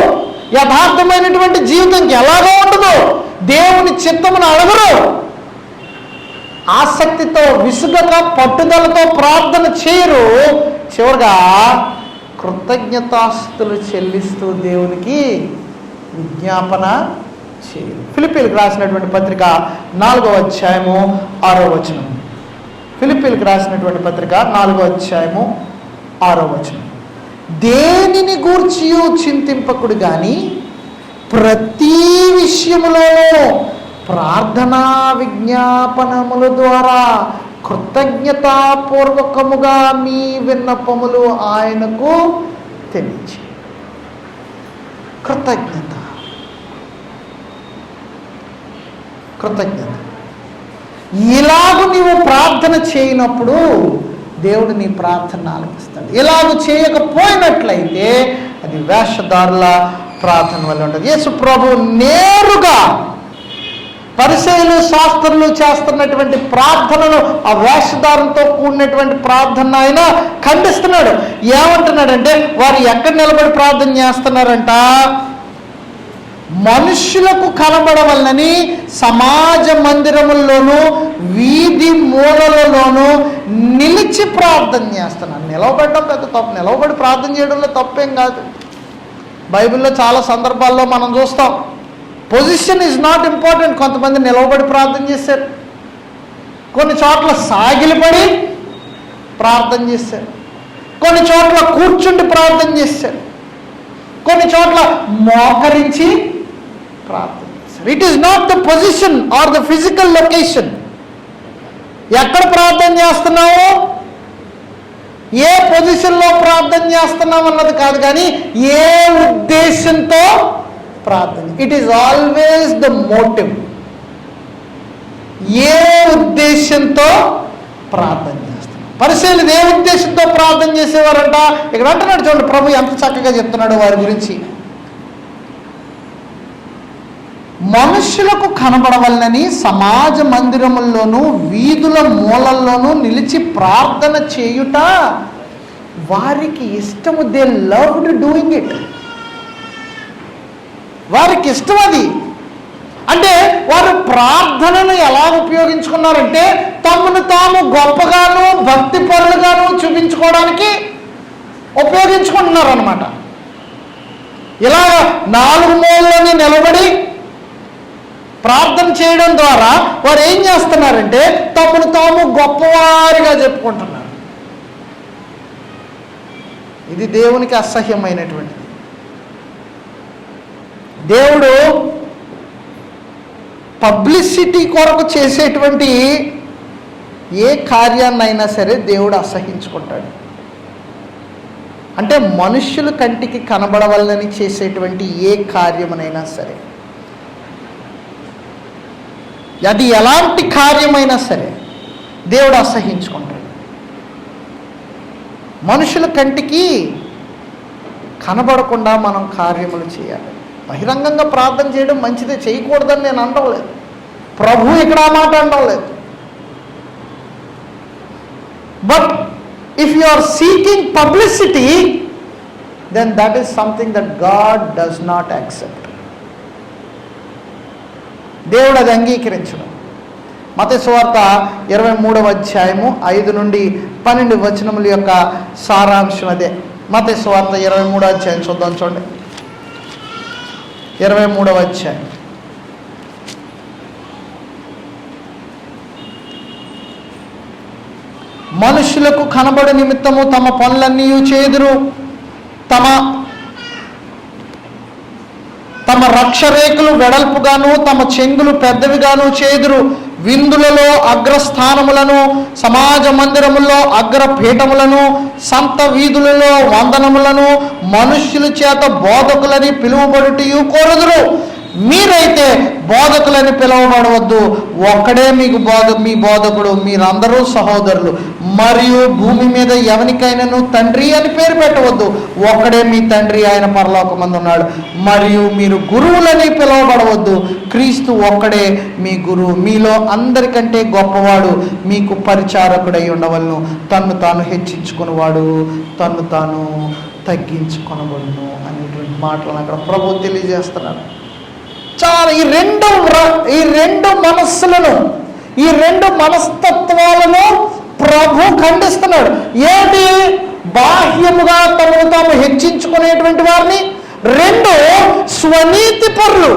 యథార్థమైనటువంటి జీవితంకి ఎలాగో ఉండదు, దేవుని చిత్తమును అడగరు. ఆసక్తితో విసుగక పట్టుదలతో ప్రార్థన చేయరు. చివరిగా కృతజ్ఞతాస్తులు చెల్లిస్తూ దేవునికి విజ్ఞాపన చేయరు. ఫిలిప్పీలకు రాసినటువంటి పత్రిక 4వ అధ్యాయము 6వ వచనం. ఫిలిప్పీలకు రాసినటువంటి పత్రిక 4వ అధ్యాయము 6వ వచనం. దేనిని గూర్చియు చింతింపకుడు గాని ప్రతి విషయములోనూ ప్రార్థనా విజ్ఞాపనముల ద్వారా కృతజ్ఞతాపూర్వకముగా మీ విన్నపములు ఆయనకు తెలియజేయండి. కృతజ్ఞత. ఇలాగ నీవు ప్రార్థన చేయనప్పుడు దేవుడు నీ ప్రార్థన ఆలకిస్తాడు. ఇలాగ చేయకపోయినట్లయితే అది వేషధారుల ప్రార్థన వల్ల ఉంటుంది. యేసు ప్రభు నేరుగా పరిసయ్యులు శాస్త్రులు చేస్తున్నటువంటి ప్రార్థనను, ఆ వేషధారంతో కూడినటువంటి ప్రార్థన ఆయన ఖండిస్తున్నాడు. ఏమంటున్నాడంటే వారు ఎక్కడ నిలబడి ప్రార్థన చేస్తున్నారంట, మనుష్యులకు కనబడవలనని సమాజ మందిరముల్లోనూ వీధి మూలలలోనూ నిలిచి ప్రార్థన చేస్తున్నారు. నిలవబడడం పెద్ద తప్పు, నిలవబడి ప్రార్థన చేయడంలో తప్పేం కాదు. బైబిల్లో చాలా సందర్భాల్లో మనం చూస్తాం, పొజిషన్ ఈజ్ నాట్ ఇంపార్టెంట్. కొంతమంది నిలవబడి ప్రార్థన చేశారు, కొన్ని చోట్ల సాగిలిపడి ప్రార్థన చేశారు, కొన్ని చోట్ల కూర్చుండి ప్రార్థన చేశారు, కొన్ని చోట్ల మోకరించి ప్రార్థన చేశారు. It is not the position or the physical location. ఎక్కడ ప్రార్థన చేస్తున్నావు, ఏ పొజిషన్లో ప్రార్థన చేస్తున్నావు అన్నది కాదు, కానీ ఏ ఉద్దేశంతో ప్రార్థన. It is always the motive. ఏ ఉద్దేశంతో ప్రార్థన చేస్తున్నాం. పరిశీలన ఏ ఉద్దేశంతో ప్రార్థన చేసేవారంట ఇక్కడ అంటున్నాడు. చూడండి ప్రభు ఎంత చక్కగా చెప్తున్నాడు వారి గురించి. మనుషులకు కనబడవలనని సమాజ మందిరముల్లోనూ వీధుల మూలల్లోనూ నిలిచి ప్రార్థన చేయుట వారికి ఇష్టము. They loved doing it. వారికి ఇష్టం అది. అంటే వారు ప్రార్థనను ఎలా ఉపయోగించుకున్నారంటే తమను తాము గొప్పగాను భక్తి పరులుగాను చూపించుకోవడానికి ఉపయోగించుకుంటున్నారు అన్నమాట. ఇలా 4 మూలలోనే నిలబడి ప్రార్థన చేయడం ద్వారా వారు ఏం చేస్తున్నారంటే తమను తాము గొప్పవారిగా చెప్పుకుంటున్నారు. ఇది దేవునికి అసహ్యమైనటువంటిది. దేవుడు పబ్లిసిటీ కొరకు చేసేటువంటి ఏ కార్యాన్నైనా సరే దేవుడు అసహించుకుంటాడు. అంటే మనుష్యుల కంటికి కనబడవలనని చేసేటువంటి ఏ కార్యమునైనా సరే, అది ఎలాంటి కార్యమైనా సరే దేవుడు అసహించుకుంటాడు. మనుషుల కంటికి కనబడకుండా మనం కార్యములు చేయాలి. బహిరంగంగా ప్రార్థన చేయడం మంచిదే, చేయకూడదని నేను అనడం లేదు. ప్రభు ఇక్కడ ఆ మాట అనడం లేదు. But if you are seeking publicity, then that is something that God does not accept. దేవుడు అది అంగీకరించడం. మత్తయి సువార్త 23వ అధ్యాయము 5 నుండి 12 వచనముల యొక్క సారాంశం అదే. మత్తయి సువార్త 23వ అధ్యాయం చూద్దాం, చూడండి. 23వ అధ్యాయం మనుషులకు కనబడు నిమిత్తము తమ పనులన్నీ చేదురు, తమ రక్షరేఖలు వెడల్పుగాను తమ చెంగులు పెద్దవిగాను చేదురు. విందులలో అగ్రస్థానములను, సమాజ మందిరముల్లో అగ్రపీఠములను, సంత వీధులలో వందనములను, మనుష్యుల చేత బోధకులని పిలువబడుటయు కోరుదురు. మీరైతే బోధకులని పిలువబడవద్దు, ఒక్కడే మీకు మీ బోధకుడు, మీరందరూ సహోదరులు. మరియు భూమి మీద ఎవరికైనాను తండ్రి అని పేరు పెట్టవద్దు, ఒక్కడే మీ తండ్రి, ఆయన పరలోకమందు ఉన్నాడు. మరియు మీరు గురువులని పిలువబడవద్దు, క్రీస్తు ఒక్కడే మీ గురువు. మీలో అందరికంటే గొప్పవాడు మీకు పరిచారకుడై ఉండవలను. తన్ను తాను హెచ్చించుకునేవాడు తన్ను తాను తగ్గించుకొనవలను అనేటువంటి మాటలను అక్కడ ప్రభు తెలియజేస్తున్నాడు. చాలా ఈ రెండు మనస్సులను, ఈ రెండు మనస్తత్వాలను ప్రభు ఖండిస్తున్నాడు. ఏంటి? బాహ్యముగా తమను తాము హెచ్చించుకునేటువంటి వారిని, రెండు స్వనీతి పరులు.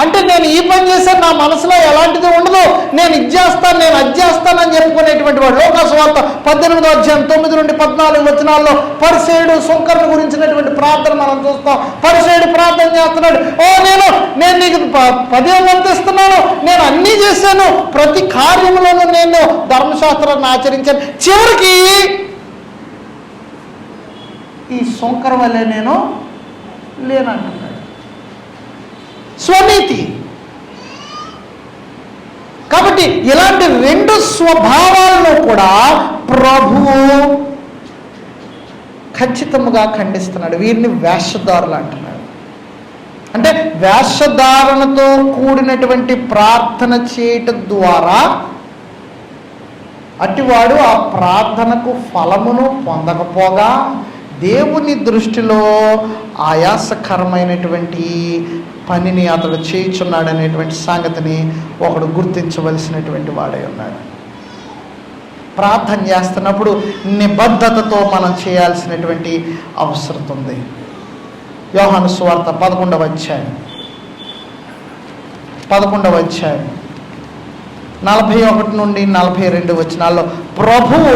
అంటే నేను ఈ పని చేశాను, నా మనసులో ఎలాంటిది ఉండదు, నేను ఇది చేస్తాను, నేను అది చేస్తాను అని చెప్పుకునేటువంటి వాడు. లోకాసు వార్త 18వ అధ్యాయం 9 నుండి 14 వచనాల్లో పరిసయ్యుడు సుంకరుని గురించినటువంటి ప్రార్థన మనం చూస్తాం. పరిసయ్యుడు ప్రార్థన చేస్తున్నాడు, నేను నీకు 10 వంతిస్తున్నాను, నేను అన్నీ చేశాను, ప్రతి కార్యములను నేను ధర్మశాస్త్రాన్ని ఆచరించాను, చివరికి ఈ సుంకర వల్లే నేను లేనంటున్నాడు. స్వనీతి. కాబట్టి ఇలాంటి రెండు స్వభావాలను కూడా ప్రభువు ఖచ్చితంగా ఖండిస్తున్నాడు. వీరిని వేషధారులు అంటున్నాడు. అంటే వేషధారణతో కూడినటువంటి ప్రార్థన చేయటం ద్వారా అటివాడు ఆ ప్రార్థనకు ఫలమును పొందకపోగా దేవుని దృష్టిలో ఆయాసకరమైనటువంటి పనిని అతడు చేయుచున్నాడు అనేటువంటి సంగతిని ఒకడు గుర్తించవలసినటువంటి వాడై ఉన్నాడు. ప్రార్థన చేస్తున్నప్పుడు నిబద్ధతతో మనం చేయాల్సినటువంటి అవసరం ఉంది. యోహాను సువార్త 11వ అధ్యాయం 41 నుండి 42 వచనాల్లో ప్రభువు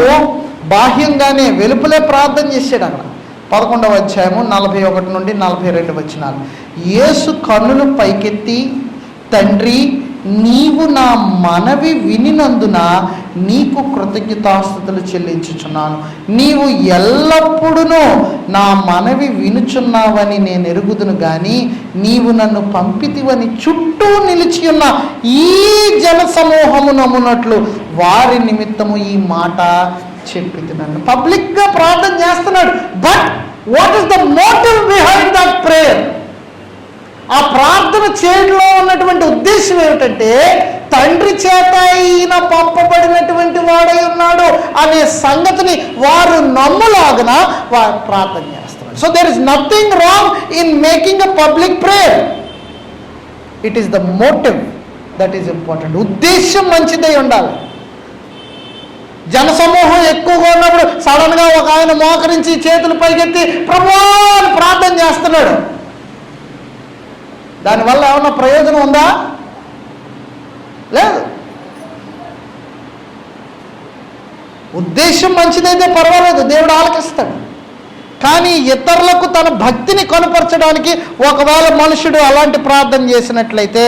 బాహ్యంగానే వెలుపలే ప్రార్థన చేశాడు. అక్కడ 11వ అధ్యాయము 41 నుండి 42 వచనాలు. యేసు కన్నులు పైకెత్తి, తండ్రి, నీవు నా మనవి వినినందున నీకు కృతజ్ఞతాస్తుతులు చెల్లించుచున్నాను. నీవు ఎల్లప్పుడూ నా మనవి వినుచున్నావని నేను ఎరుగుదును గాని నీవు నన్ను పంపితివని చుట్టూ నిలిచి ఉన్న ఈ జన సమూహము నమ్మునట్లు వారి నిమిత్తము ఈ మాట చెప్పితే. నన్ను పబ్లిక్గా ప్రార్థన చేస్తున్నాడు. But what is the motive behind that prayer? ఆ ప్రార్థన చేయడంలో ఉన్నటువంటి ఉద్దేశం ఏమిటంటే తండ్రి చేత ఈయన పంపబడినటువంటి వాడై ఉన్నాడు అనే సంగతిని వారు నమ్ములాగున వారు ప్రార్థన చేస్తున్నారు. So there is nothing wrong in making a public prayer. It is the motive that is important. ఉద్దేశం మంచిదై ఉండాలి. జనసమూహం ఎక్కువగా ఉన్నప్పుడు సడన్గా ఒక ఆయన మోకరించి చేతులు పైకెత్తి ప్రభువా అని ప్రార్థన చేస్తున్నాడు. దానివల్ల ఏమన్నా ప్రయోజనం ఉందా? లేదు. ఉద్దేశం మంచిదైతే పర్వాలేదు, దేవుడు ఆలకిస్తాడు. కానీ ఇతరులకు తన భక్తిని కనుపరచడానికి ఒకవేళ మనుషుడు అలాంటి ప్రార్థన చేసినట్లయితే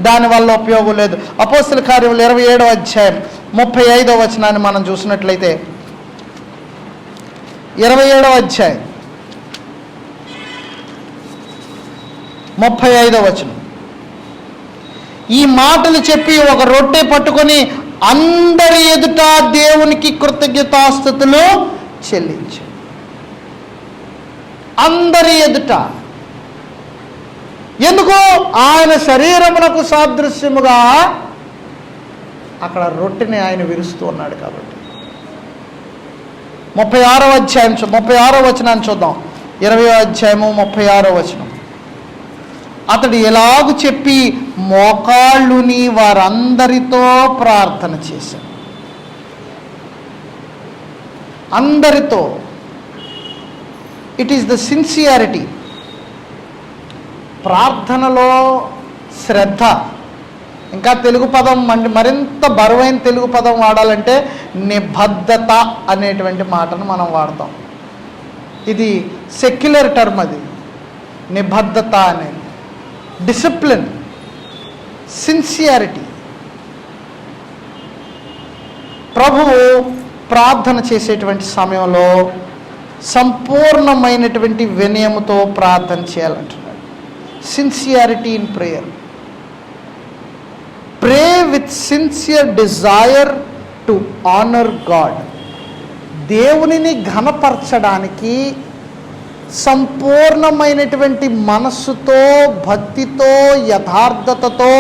దానివల్ల ఉపయోగం లేదు. అపోస్తల కార్యములు 27వ అధ్యాయం 35వ వచనాన్ని మనం చూసినట్లయితే 27వ అధ్యాయం 35వ వచనం. ఈ మాటలు చెప్పి ఒక రొట్టె పట్టుకొని అందరి ఎదుట దేవునికి కృతజ్ఞతాస్తుతులు చెల్లించు. అందరి ఎదుట. ఎందుకు? ఆయన శరీరమునకు సాదృశ్యముగా అక్కడ రొట్టెని ఆయన విరుస్తూ ఉన్నాడు కాబట్టి. 36వ అధ్యాయం 36వ వచనాన్ని చూద్దాం. 20వ అధ్యాయము 36వ వచనం. అతడు ఎలాగూ చెప్పి మోకాళ్ళుని వారందరితో ప్రార్థన చేశాడు. అందరితో. It is the sincerity. ప్రార్థనలో శ్రద్ధ. ఇంకా తెలుగు పదం మరింత బరువైన తెలుగు పదం వాడాలంటే నిబద్ధత అనేటువంటి మాటను మనం వాడతాం. ఇది సెక్యులర్ టర్మ్. అది నిబద్ధత అనేది డిసిప్లిన్, సిన్సియారిటీ. ప్రభువు ప్రార్థన చేసేటువంటి సమయంలో సంపూర్ణమైనటువంటి వినయముతో ప్రార్థన చేయాలంటున్నాడు. Sincerity in prayer. Pray with sincere desire to honour God. దేవునిని ఘనపరచడానికి సంపూర్ణమైనటువంటి మనస్సుతో, భక్తితో, యథార్థతతో,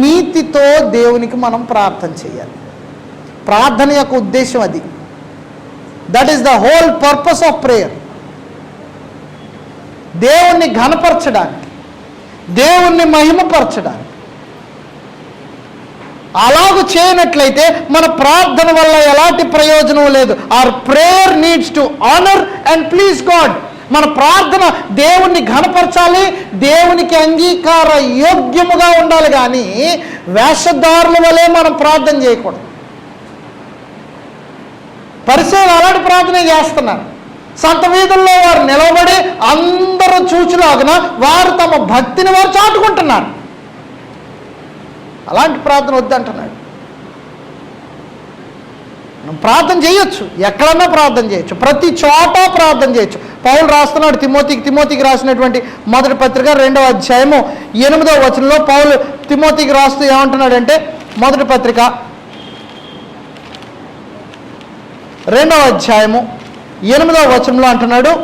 నీతితో దేవునికి మనం ప్రార్థన చేయాలి. ప్రార్థన యొక్క ఉద్దేశం అది. That is the whole purpose of prayer. దేవుణ్ణి ఘనపరచడానికి, దేవుణ్ణి మహిమపరచడానికి. అలాగూ చేయనట్లయితే మన ప్రార్థన వల్ల ఎలాంటి ప్రయోజనం లేదు. Our prayer needs to honour and please God. మన ప్రార్థన దేవుణ్ణి ఘనపరచాలి, దేవునికి అంగీకార యోగ్యముగా ఉండాలి. కానీ వేషధారుల వలె మనం ప్రార్థన చేయకూడదు. పరిసరాలు అలాంటి ప్రార్థన చేస్తున్నారు. సంత వీధుల్లో వారు నిలబడి అందరూ చూచులాగున వారు తమ భక్తిని వారు చాటుకుంటున్నారు. అలాంటి ప్రార్థన వద్దంటున్నాడు. మనం ప్రార్థన చేయొచ్చు, ఎక్కడన్నా ప్రార్థన చేయొచ్చు, ప్రతి చోట ప్రార్థన చేయొచ్చు. పౌలు రాస్తున్నాడు తిమోతికి రాసినటువంటి మొదటి పత్రిక 2వ అధ్యాయము 8వ వచనంలో పౌలు తిమోతికి రాస్తూ ఏమంటున్నాడంటే, మొదటి పత్రిక 2వ అధ్యాయము 8వ వచనంలో అంటున్నాడు,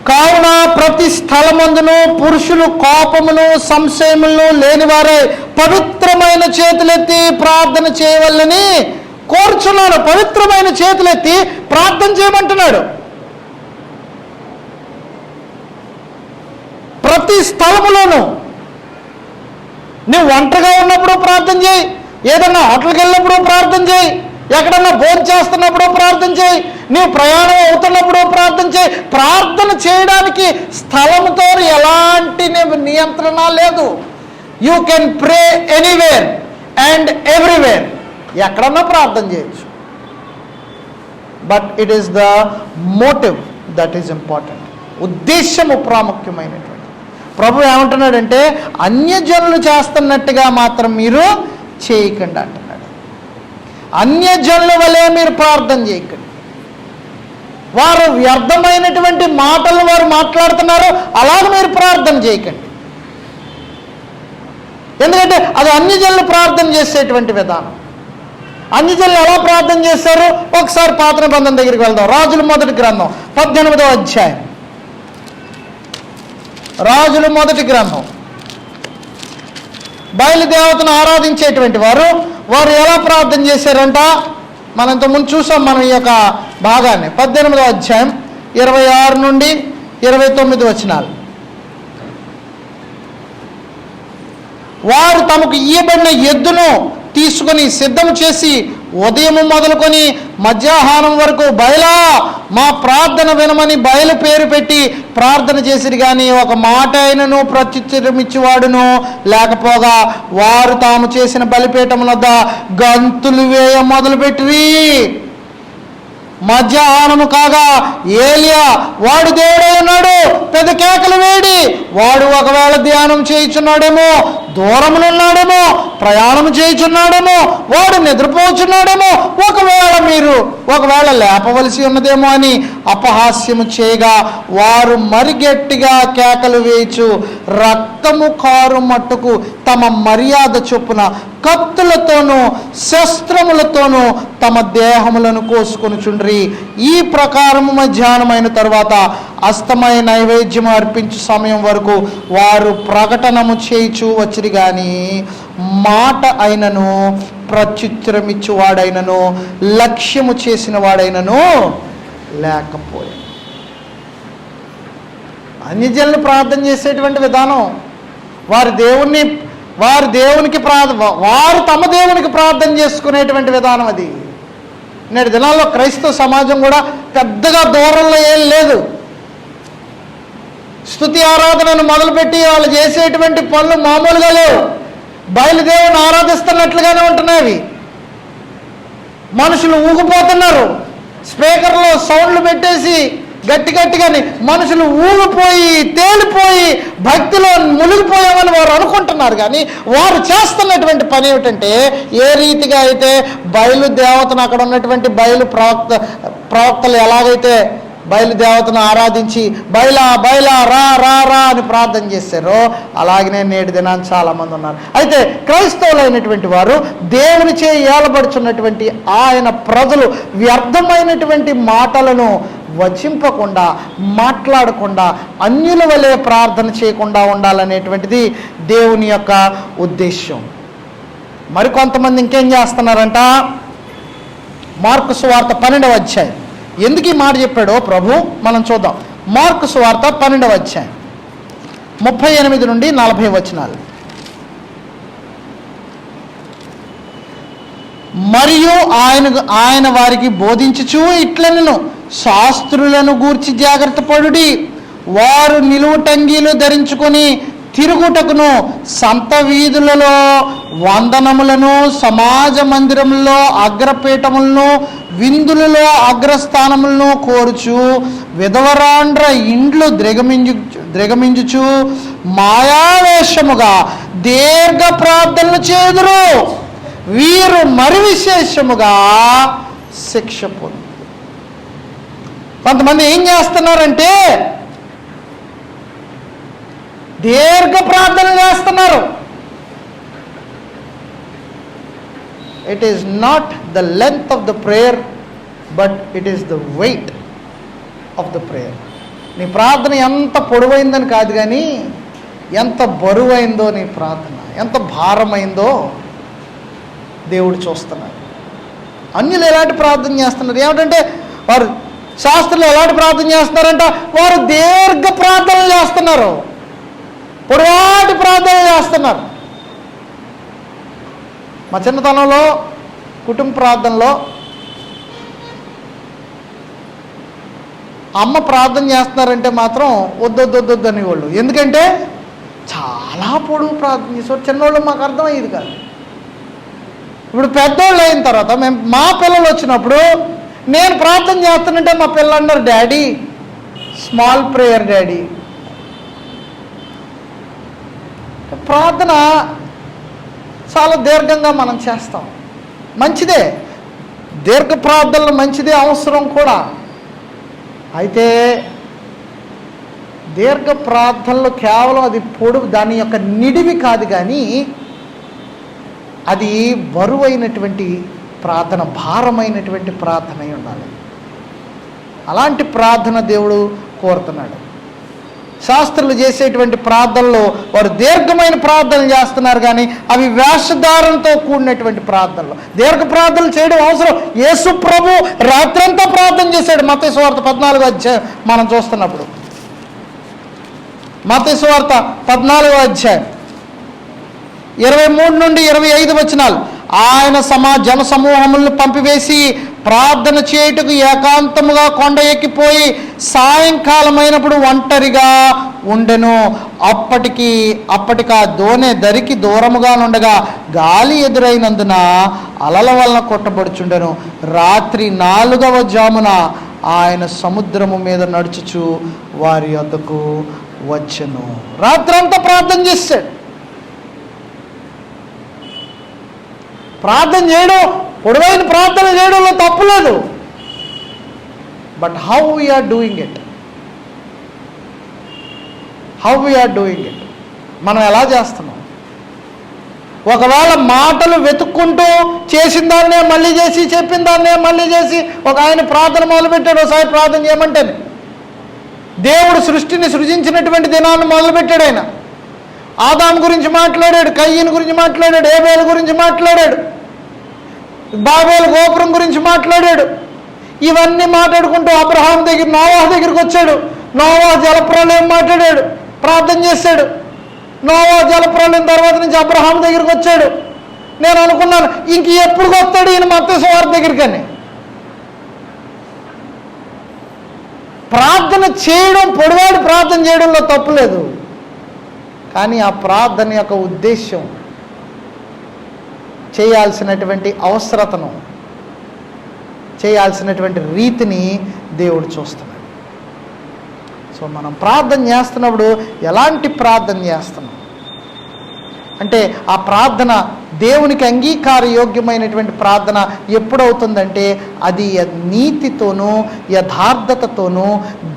కావున ప్రతి స్థలమందును పురుషులు కోపమును సంశయములను లేనివారై పవిత్రమైన చేతులెత్తి ప్రార్థన చేయవల్లని కోరుచున్నాడు. పవిత్రమైన చేతులెత్తి ప్రార్థన చేయమంటున్నాడు. ప్రతి స్థలములోనూ. నువ్వు ఒంటరిగా ఉన్నప్పుడు ప్రార్థన చేయి, ఏదన్నా హోటల్కి వెళ్ళినప్పుడు ప్రార్థన చేయి, ఎక్కడన్నా భోజనం చేస్తున్నప్పుడు ప్రార్థన చేయి, నీవు ప్రయాణం అవుతున్నప్పుడు ప్రార్థన చేయి. ప్రార్థన చేయడానికి స్థలంతో ఎలాంటి నియంత్రణ లేదు. You can pray anywhere and everywhere. ఎక్కడన్నా ప్రార్థన చేయొచ్చు. But it is the motive that is important. ఉద్దేశము ప్రాముఖ్యమైనటువంటి. ప్రభు ఏమంటున్నాడంటే, అన్యజనులు చేస్తున్నట్టుగా మాత్రం మీరు చేయకండి అంటున్నాడు. అన్యజనుల వలె మీరు ప్రార్థన చేయకండి. వారు వ్యర్థమైనటువంటి మాటలు వారు మాట్లాడుతున్నారు, అలాగే మీరు ప్రార్థన చేయకండి. ఎందుకంటే అది అన్యజనులు ప్రార్థన చేసేటువంటి విధానం. అన్యజనులు ఎలా ప్రార్థన చేశారు? ఒకసారి పాత నిబంధన దగ్గరికి వెళ్దాం. రాజుల మొదటి గ్రంథం 18వ అధ్యాయం. రాజుల మొదటి గ్రంథం. బయలుదేవతను ఆరాధించేటువంటి వారు ఎలా ప్రార్థన చేశారంట? మనం ఇంతకుముందు చూసాం మనం ఈ యొక్క భాగాన్ని. 18వ అధ్యాయం 26 నుండి 29 వచనాలు. వారు తమకు ఇయ్యబడిన ఎద్దును తీసుకుని సిద్ధం చేసి ఉదయం మొదలుకొని మధ్యాహ్నం వరకు బయలా మా ప్రార్థన వినమని బయలు పేరు పెట్టి ప్రార్థన చేసిరు. కానీ ఒక మాట అయినను ప్రత్యుత్తరమిచ్చేవాడును లేకపోగా వారు తాము చేసిన బలిపీఠం వద్ద గంతులు వేయ మొదలుపెట్టిరి. మధ్యాహ్నము కాగా ఏలియా వాడు దేవుడే ఉన్నాడు పెద్ద కేకలు వేడి, వాడు ఒకవేళ ధ్యానం చేయించున్నాడేమో దూరమునున్నాడేమో, ప్రయాణం చేయుచున్నాడేమో, వాడు నిద్రపోచున్నాడేమో, ఒకవేళ లేపవలసి ఉన్నదేమో అని అపహాస్యము చేయగా వారు మరి గట్టిగా కేకలు వేయచు రక్తము కారు మట్టుకు తమ మర్యాద చొప్పున కత్తులతోనూ శస్త్రములతోనూ తమ దేహములను కోసుకొనుచుండ్రి. ఈ ప్రకారము మధ్యాహ్నమైన తరువాత అస్తమయ నైవేద్యం అర్పించు సమయం వరకు వారు ప్రకటనము చేయుచు వచ్చిరి గాని మాట అయినను ప్రత్యుత్తరమిచ్చు వాడైనను లక్ష్యము చేసిన వాడైనను లేకపోయాడు. అన్యజనులు ప్రార్థన చేసేటువంటి విధానం, వారు తమ దేవునికి ప్రార్థన చేసుకునేటువంటి విధానం అది. నేటి దినాల్లో క్రైస్తవ సమాజం కూడా పెద్దగా దూరంలో ఏం లేదు. స్తుతి ఆరాధనను మొదలుపెట్టి వాళ్ళు చేసేటువంటి పనులు మామూలుగా లేవు. బయలుదేవుని ఆరాధిస్తున్నట్లుగానే ఉంటున్నాయి. మనుషులు ఊగిపోతున్నారు. స్పీకర్లో సౌండ్లు పెట్టేసి గట్టిగాని మనుషులు ఊగిపోయి తేలిపోయి భక్తిలో మునిగిపోయామని వారు అనుకుంటున్నారు. కానీ వారు చేస్తున్నటువంటి పని ఏమిటంటే, ఏ రీతిగా అయితే బయలుదేవతను అక్కడ ఉన్నటువంటి ప్రవక్తలు ఎలాగైతే బయలుదేవతను ఆరాధించి బయలా రా రా రా అని ప్రార్థన చేశారో అలాగనే నేటి దినాన్ని చాలామంది ఉన్నారు. అయితే క్రైస్తవులైనటువంటి వారు దేవునిచే ఏలబడుచున్నటువంటి ఆయన ప్రజలు వ్యర్థమైనటువంటి మాటలను వచింపకుండా, మాట్లాడకుండా, అన్యుల వలె ప్రార్థన చేయకుండా ఉండాలనేటువంటిది దేవుని యొక్క ఉద్దేశం. మరికొంతమంది ఇంకేం చేస్తున్నారంట, మార్కు సువార్త 12వ అధ్యాయం. ఎందుకు ఈ మాట చెప్పాడో ప్రభు మనం చూద్దాం. మార్కు సువార్త 12వ అధ్యాయం 38 నుండి 40 వచనాలు. మరియు ఆయన వారికి బోధించుచు ఇట్లనెను, శాస్త్రులను గూర్చి జాగ్రత్త పడుడి. వారు నిలువుటంగీలు ధరించుకొని తిరుగుటకును సంత వీధులలో వందనములను, సమాజ మందిరములలో అగ్రపీఠములను, విందులలో అగ్రస్థానములను కోరుచు విధవరాండ్ర ఇండ్లు ద్రగమించుచు మాయావేషముగా దీర్ఘ ప్రార్థనలు చేదురు. వీరు మరి విశేషముగా శిక్ష పొందు. కొంతమంది ఏం చేస్తున్నారంటే దీర్ఘ ప్రార్థన చేస్తున్నారు. It is not the length of the prayer, but it is the weight of the prayer. నీ ప్రార్థన ఎంత పొడవైందని కాదు, కానీ ఎంత బరువైందో నీ ప్రార్థన, ఎంత భారమైందో దేవుడు చూస్తున్నాడు. అన్యులు ఎలాంటి ప్రార్థన చేస్తున్నారు ఏమిటంటే, వారు శాస్త్రులు ఎలాంటి ప్రార్థన చేస్తున్నారంట, వారు దీర్ఘ ప్రార్థనలు చేస్తున్నారు, పొడవాటి ప్రార్థనలు చేస్తున్నారు. మా చిన్నతనంలో కుటుంబ ప్రార్థనలో అమ్మ ప్రార్థన చేస్తున్నారంటే మాత్రం వద్దొద్దొద్దు అనేవాళ్ళు. ఎందుకంటే చాలా పొడవు ప్రార్థన చేసేవారు. చిన్నవాళ్ళు మాకు అర్థమయ్యేది కాదు. ఇప్పుడు పెద్దోళ్ళు అయిన తర్వాత మా పిల్లలు వచ్చినప్పుడు నేను ప్రార్థన చేస్తానంటే మా పిల్లలు అన్నారు, డాడీ స్మాల్ ప్రేయర్ డాడీ. ప్రార్థన చాలా దీర్ఘంగా మనం చేస్తాం. మంచిదే, దీర్ఘ ప్రార్థనలు మంచిదే, అవసరం కూడా. అయితే దీర్ఘ ప్రార్థనలు కేవలం అది పొడుగు, దాని యొక్క నిడివి కాదు, కానీ అది బరువైనటువంటి ప్రార్థన, భారమైనటువంటి ప్రార్థన అయి ఉండాలి. అలాంటి ప్రార్థన దేవుడు కోరుతున్నాడు. శాస్త్రులు చేసేటువంటి ప్రార్థనలో వారు దీర్ఘమైన ప్రార్థనలు చేస్తున్నారు, కానీ అవి వేషధారంతో కూడినటువంటి ప్రార్థనలు. దీర్ఘ ప్రార్థనలు చేయడం అవసరం. యేసు ప్రభు రాత్రంతా ప్రార్థన చేశాడు. మత్తయి సువార్త 14వ అధ్యాయం మనం చూస్తున్నప్పుడు, మత్తయి సువార్త 14వ అధ్యాయం 23 నుండి 25 వచనాలు. ఆయన జన సమూహములను పంపివేసి ప్రార్థన చేయుటకు ఏకాంతముగా కొండ ఎక్కిపోయి సాయంకాలమైనప్పుడు ఒంటరిగా ఉండెను. అప్పటికా దోణె దరికి దూరముగా నుండగా గాలి ఎదురైనందున అలల వలన కొట్టబడుచుండెను. రాత్రి 4వ జామున ఆయన సముద్రము మీద నడుచుచు వారి వద్దకు వచ్చెను. రాత్రంతా ప్రార్థన చేశాడు. ప్రార్థన చేయడం, పొడవైన ప్రార్థన చేయడంలో తప్పులేదు. But how we're doing it, మనం ఎలా చేస్తున్నాం? ఒకవేళ మాటలు వెతుక్కుంటూ చేసిన దాన్నే మళ్ళీ చేసి, చెప్పిన దాన్నే మళ్ళీ చేసి, ఒక ఆయన ప్రార్థన మొదలుపెట్టాడు, ఒకసారి ప్రార్థన చేయమంటేనే దేవుడు సృష్టిని సృజించినటువంటి దినాన్ని మొదలుపెట్టాడు. ఆయన ఆదాము గురించి మాట్లాడాడు, కయ్యను గురించి మాట్లాడాడు, ఏబేలు గురించి మాట్లాడాడు, బాబేలు గోపురం గురించి మాట్లాడాడు. ఇవన్నీ మాట్లాడుకుంటూ అబ్రహాం దగ్గర, నోవాహు దగ్గరికి వచ్చాడు. నోవాహు జలప్రలయం మాట్లాడాడు, ప్రార్థన చేశాడు. నోవాహు జలప్రలయం తర్వాత నుంచి అబ్రహాం దగ్గరికి వచ్చాడు. నేను అనుకున్నాను ఇంక ఎప్పుడు వస్తాడు ఈయన మత్తయి సువార్త దగ్గరికని. ప్రార్థన చేయడం, పొడివాడు ప్రార్థన చేయడంలో తప్పులేదు. కానీ ఆ ప్రార్థన యొక్క ఉద్దేశం, చేయాల్సినటువంటి అవసరతను, చేయాల్సినటువంటి రీతిని దేవుడు చూస్తున్నాడు. సో మనం ప్రార్థన చేస్తున్నప్పుడు ఎలాంటి ప్రార్థన చేస్తున్నాం అంటే, ఆ ప్రార్థన దేవునికి అంగీకార యోగ్యమైనటువంటి ప్రార్థన ఎప్పుడవుతుందంటే, అది నీతితోనూ యథార్థతతోనూ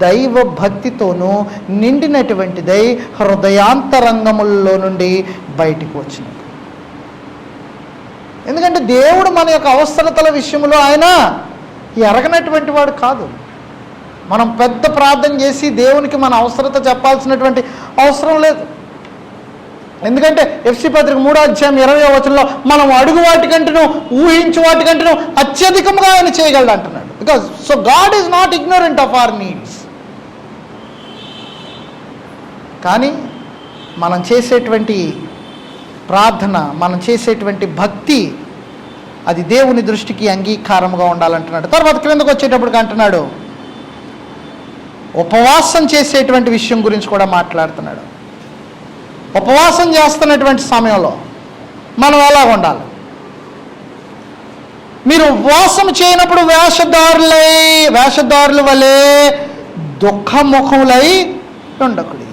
దైవ భక్తితోనూ నిండినటువంటిదై హృదయాంతరంగముల్లో నుండి బయటికి వచ్చినది. ఎందుకంటే దేవుడు మన యొక్క అవసరతల విషయంలో ఆయన ఎరగనటువంటి వాడు కాదు. మనం పెద్ద ప్రార్థన చేసి దేవునికి మన అవసరత చెప్పాల్సినటువంటి అవసరం లేదు. ఎందుకంటే ఎఫ్సీ పత్రిక 3వ అధ్యాయం 20వ వచనంలో మనం అడుగు వాటికంటేను, ఊహించు వాటికంటేను అత్యధికంగా ఆయన చేయగలడు అంటున్నాడు. Because so God is not ignorant of our needs. కానీ మనం చేసేటువంటి ప్రార్థన, మనం చేసేటువంటి భక్తి, అది దేవుని దృష్టికి అంగీకారంగా ఉండాలంటున్నాడు. తర్వాత క్రిందకు వచ్చేటప్పటికి అంటున్నాడు, ఉపవాసం చేసేటువంటి విషయం గురించి కూడా మాట్లాడుతున్నాడు. ఉపవాసం చేస్తున్నటువంటి సమయంలో మనం ఎలా ఉండాలి? మీరు ఉపవాసం చేయనప్పుడు వేషధారుల వలె దుఃఖముఖములై ఉండకుడి.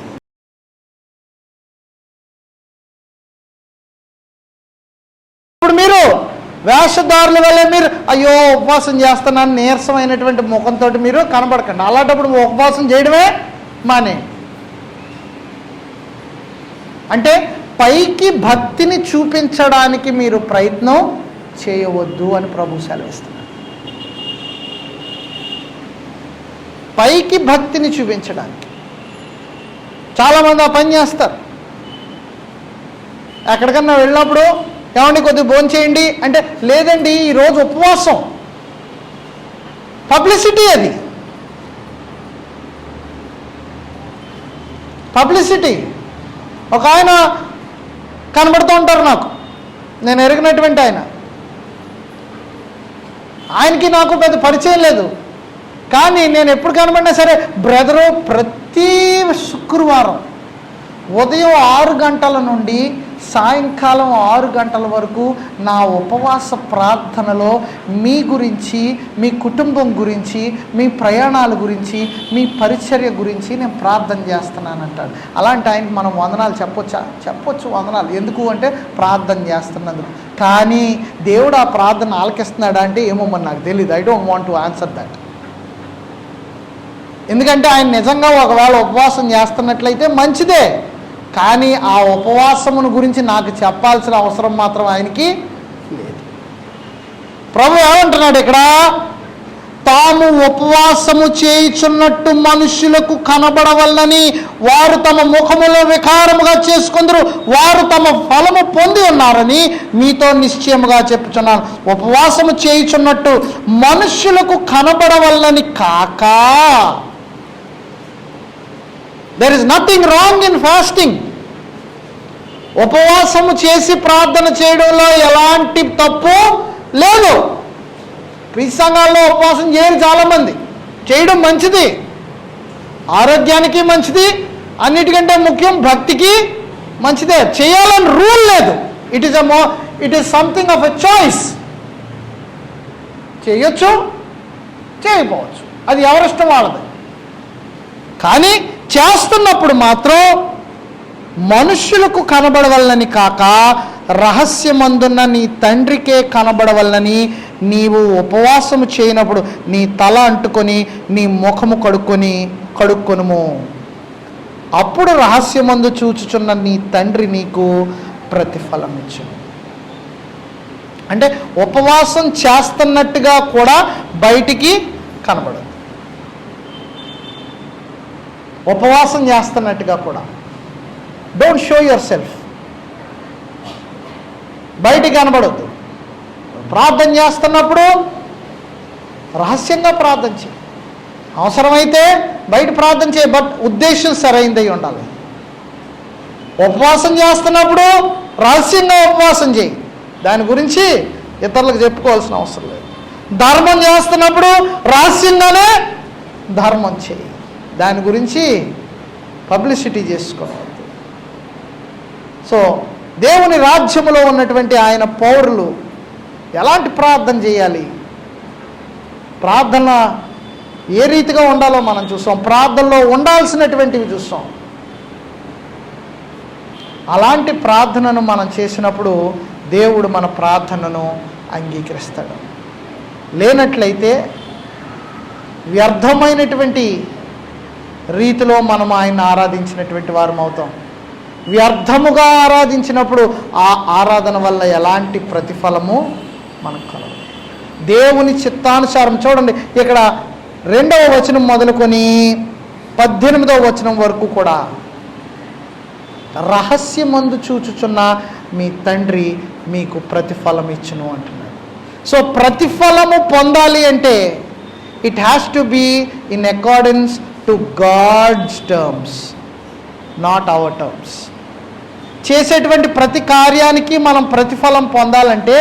ఇప్పుడు మీరు వేషధారుల వల్లే మీరు అయ్యో ఉపవాసం చేస్తున్నాను నీరసమైనటువంటి ముఖంతో మీరు కనబడకండి. అలాంటప్పుడు ఉపవాసం చేయడమే మానే. అంటే పైకి భక్తిని చూపించడానికి మీరు ప్రయత్నం చేయవద్దు అని ప్రభు సెలవిస్తున్నారు. పైకి భక్తిని చూపించడానికి చాలామంది ఆ పని చేస్తారు. ఎక్కడికన్నా వెళ్ళినప్పుడు ఏమండి కొద్దిగా భోజనం చేయండి అంటే, లేదండి ఈరోజు ఉపవాసం. పబ్లిసిటీ, అది పబ్లిసిటీ. ఒక ఆయన కనబడుతూ ఉంటారు నాకు, నేను ఎరిగినటువంటి ఆయనకి నాకు పెద్ద పరిచయం లేదు. కానీ నేను ఎప్పుడు కనబడినా సరే, బ్రదరు ప్రతి శుక్రవారం ఉదయం 6 గంటల నుండి సాయంకాలం 6 గంటల వరకు నా ఉపవాస ప్రార్థనలో మీ గురించి, మీ కుటుంబం గురించి, మీ ప్రయాణాల గురించి, మీ పరిచర్య గురించి నేను ప్రార్థన చేస్తున్నానంటాడు. అలాంటి ఆయనకి మనం వందనాలు చెప్పొచ్చా? చెప్పొచ్చు వందనాలు. ఎందుకు అంటే ప్రార్థన చేస్తున్నందుకు. కానీ దేవుడు ఆ ప్రార్థన ఆలకిస్తున్నాడా అంటే ఏమో మరి నాకు తెలియదు. I don't want to answer that. ఎందుకంటే ఆయన నిజంగా ఒకవేళ ఉపవాసం చేస్తున్నట్లయితే మంచిదే. కానీ ఆ ఉపవాసమును గురించి నాకు చెప్పాల్సిన అవసరం మాత్రం ఆయనకి లేదు. ప్రభు ఏమంటున్నాడు ఇక్కడ? తాము ఉపవాసము చేయుచున్నట్టు మనుష్యులకు కనబడవల్లని వారు తమ ముఖములో వికారముగా చేసుకుందరు, వారు తమ ఫలము పొంది ఉన్నారని మీతో నిశ్చయముగా చెప్పుచున్నాను. ఉపవాసము చేయుచున్నట్టు మనుష్యులకు కనబడవల్లని కాక, there is nothing wrong in fasting. ఉపవాసము చేసి ప్రార్థన చేయడంలో ఎలాంటి తప్పు లేదు. ఈ సంఘాల్లో ఉపవాసం చేయరు చాలామంది. చేయడం మంచిది, ఆరోగ్యానికి మంచిది, అన్నిటికంటే ముఖ్యం భక్తికి మంచిదే. చేయాలని రూల్ లేదు. It is something of a choice. చేయొచ్చు, చేయకపోవచ్చు, అది ఎవరిష్టం వాళ్ళది. కానీ చేస్తున్నప్పుడు మాత్రం మనుష్యులకు కనబడవలనని కాక రహస్యమందున్న నీ తండ్రికే కనబడవలనని నీవు ఉపవాసము చేయనప్పుడు నీ తల అంటుకొని నీ ముఖము కడుక్కొనుము. అప్పుడు రహస్యమందు చూచుచున్న నీ తండ్రి నీకు ప్రతిఫలం ఇచ్చును. అంటే ఉపవాసం చేస్తున్నట్టుగా కూడా బయటికి కనబడదు. ఉపవాసం చేస్తున్నట్టుగా కూడా డోంట్ షో యువర్ సెల్ఫ్, బయటికి కనబడద్దు. ప్రార్థన చేస్తున్నప్పుడు రహస్యంగా ప్రార్థన చేయి. అవసరమైతే బయట ప్రార్థన చేయి, బట్ ఉద్దేశం సరైనదై ఉండాలి. ఉపవాసం చేస్తున్నప్పుడు రహస్యంగా ఉపవాసం చేయి, దాని గురించి ఇతరులకు చెప్పుకోవాల్సిన అవసరం లేదు. ధర్మం చేస్తున్నప్పుడు రహస్యంగానే ధర్మం చేయి, దాని గురించి పబ్లిసిటీ చేసుకోవద్దు. సో దేవుని రాజ్యములో ఉన్నటువంటి ఆయన పౌరులు ఎలాంటి ప్రార్థన చేయాలి, ప్రార్థన ఏ రీతిగా ఉండాలో మనం చూస్తాం. ప్రార్థనలో ఉండాల్సినటువంటివి చూస్తాం. అలాంటి ప్రార్థనను మనం చేసినప్పుడు దేవుడు మన ప్రార్థనను అంగీకరిస్తాడు. లేనట్లయితే వ్యర్థమైనటువంటి రీతిలో మనం ఆయన ఆరాధించినటువంటి వారం అవుతాం. వ్యర్థముగా ఆరాధించినప్పుడు ఆ ఆరాధన వల్ల ఎలాంటి ప్రతిఫలము మనకు కలదు. దేవుని చిత్తానుసారం చూడండి, ఇక్కడ 2వ వచనం మొదలుకొని 18వ వచనం వరకు కూడా రహస్యమందు చూచుచున్న మీ తండ్రి మీకు ప్రతిఫలం ఇచ్చును అంటున్నాడు. సో ప్రతిఫలము పొందాలి అంటే it has to be in accordance to God's terms, not our terms. చేసేటువంటి ప్రతి కార్యానికి మనం ప్రతిఫలం పొందాలంటే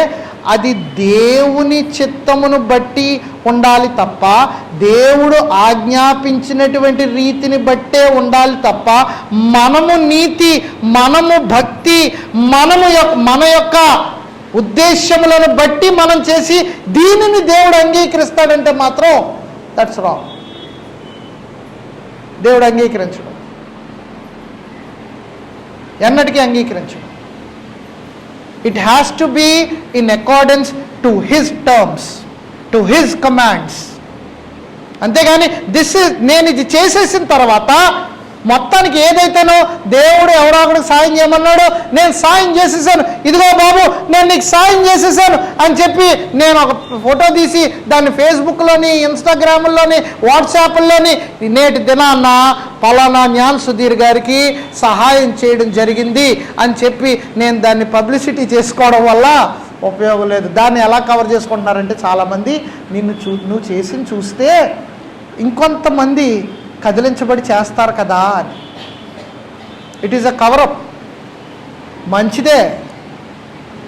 అది దేవుని చిత్తమును బట్టి ఉండాలి తప్ప, దేవుడు ఆజ్ఞాపించినటువంటి రీతిని బట్టే ఉండాలి తప్ప, మనము నీతి, మనము భక్తి, మన యొక్క ఉద్దేశములను బట్టి మనం చేసి దీనిని దేవుడు అంగీకరిస్తాడంటే మాత్రం దట్స్ రాంగ్. దేవుడు అంగీకరించడు, ఎన్నటికీ అంగీకరించడు. It has to be in accordance to his terms, to his commands. అంతేగాని నేను ఇది చేసేసిన తర్వాత మొత్తానికి ఏదైతేనో దేవుడు ఎవరో ఒకరికి సాయం చేయమన్నాడో నేను సాయం చేసేసాను, ఇదిగో బాబు నేను నీకు సాయం చేసేసాను అని చెప్పి నేను ఒక ఫోటో తీసి దాన్ని ఫేస్బుక్లోని, ఇన్స్టాగ్రామ్లోని, వాట్సాప్లోని నేటి దినాన్న పలానా జ్ఞాన్ సుధీర్ గారికి సహాయం చేయడం జరిగింది అని చెప్పి నేను దాన్ని పబ్లిసిటీ చేసుకోవడం వల్ల ఉపయోగం లేదు. దాన్ని ఎలా కవర్ చేసుకుంటున్నారంటే చాలామంది నువ్వు చేసి చూస్తే ఇంకొంతమంది కదిలించబడి చేస్తారు కదా అని. It is a cover up. మంచిదే,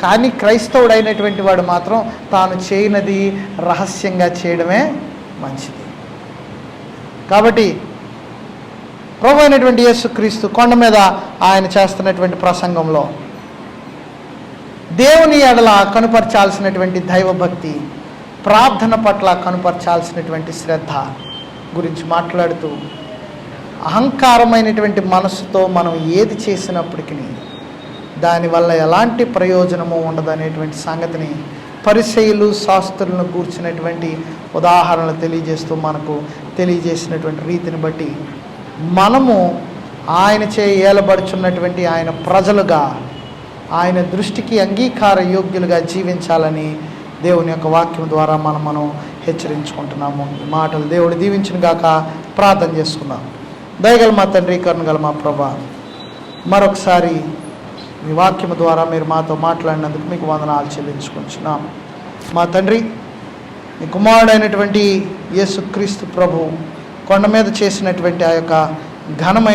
కానీ క్రైస్తవుడు అయినటువంటి వాడు మాత్రం తాను చేయనది రహస్యంగా చేయడమే మంచిది. కాబట్టి ప్రభు అయినటువంటి యేసుక్రీస్తు కొండ మీద ఆయన చేస్తున్నటువంటి ప్రసంగంలో దేవుని ఎడల కనుపరచాల్సినటువంటి దైవభక్తి, ప్రార్థన పట్ల కనుపరచాల్సినటువంటి శ్రద్ధ గురించి మాట్లాడుతూ, అహంకారమైనటువంటి మనస్సుతో మనం ఏది చేసినప్పటికీ దానివల్ల ఎలాంటి ప్రయోజనము ఉండదనేటువంటి సంగతిని పరిసయ్యులు, శాస్త్రులను కూర్చున్నటువంటి ఉదాహరణలు తెలియజేస్తూ మనకు తెలియజేసినటువంటి రీతిని బట్టి మనము ఆయన చే ఏలబడుచున్నటువంటి ఆయన ప్రజలుగా, ఆయన దృష్టికి అంగీకార యోగ్యులుగా జీవించాలని దేవుని యొక్క వాక్యం ద్వారా మనం హెచ్చరించుకుంటున్నాము. ఈ మాటలు దేవుడు దీవించును గాక. ప్రార్థన చేసుకుందాం. దయగల మా తండ్రి, కరుణగల మా ప్రభా, మరొకసారి మీ వాక్యము ద్వారా మీరు మాతో మాట్లాడినందుకు మీకు వందనాలు చెల్లించుకుంటున్నాం. మా తండ్రి, మీ కుమారుడైనటువంటి యేసుక్రీస్తు ప్రభు కొండ మీద చేసినటువంటి ఆ యొక్క ఘనమైన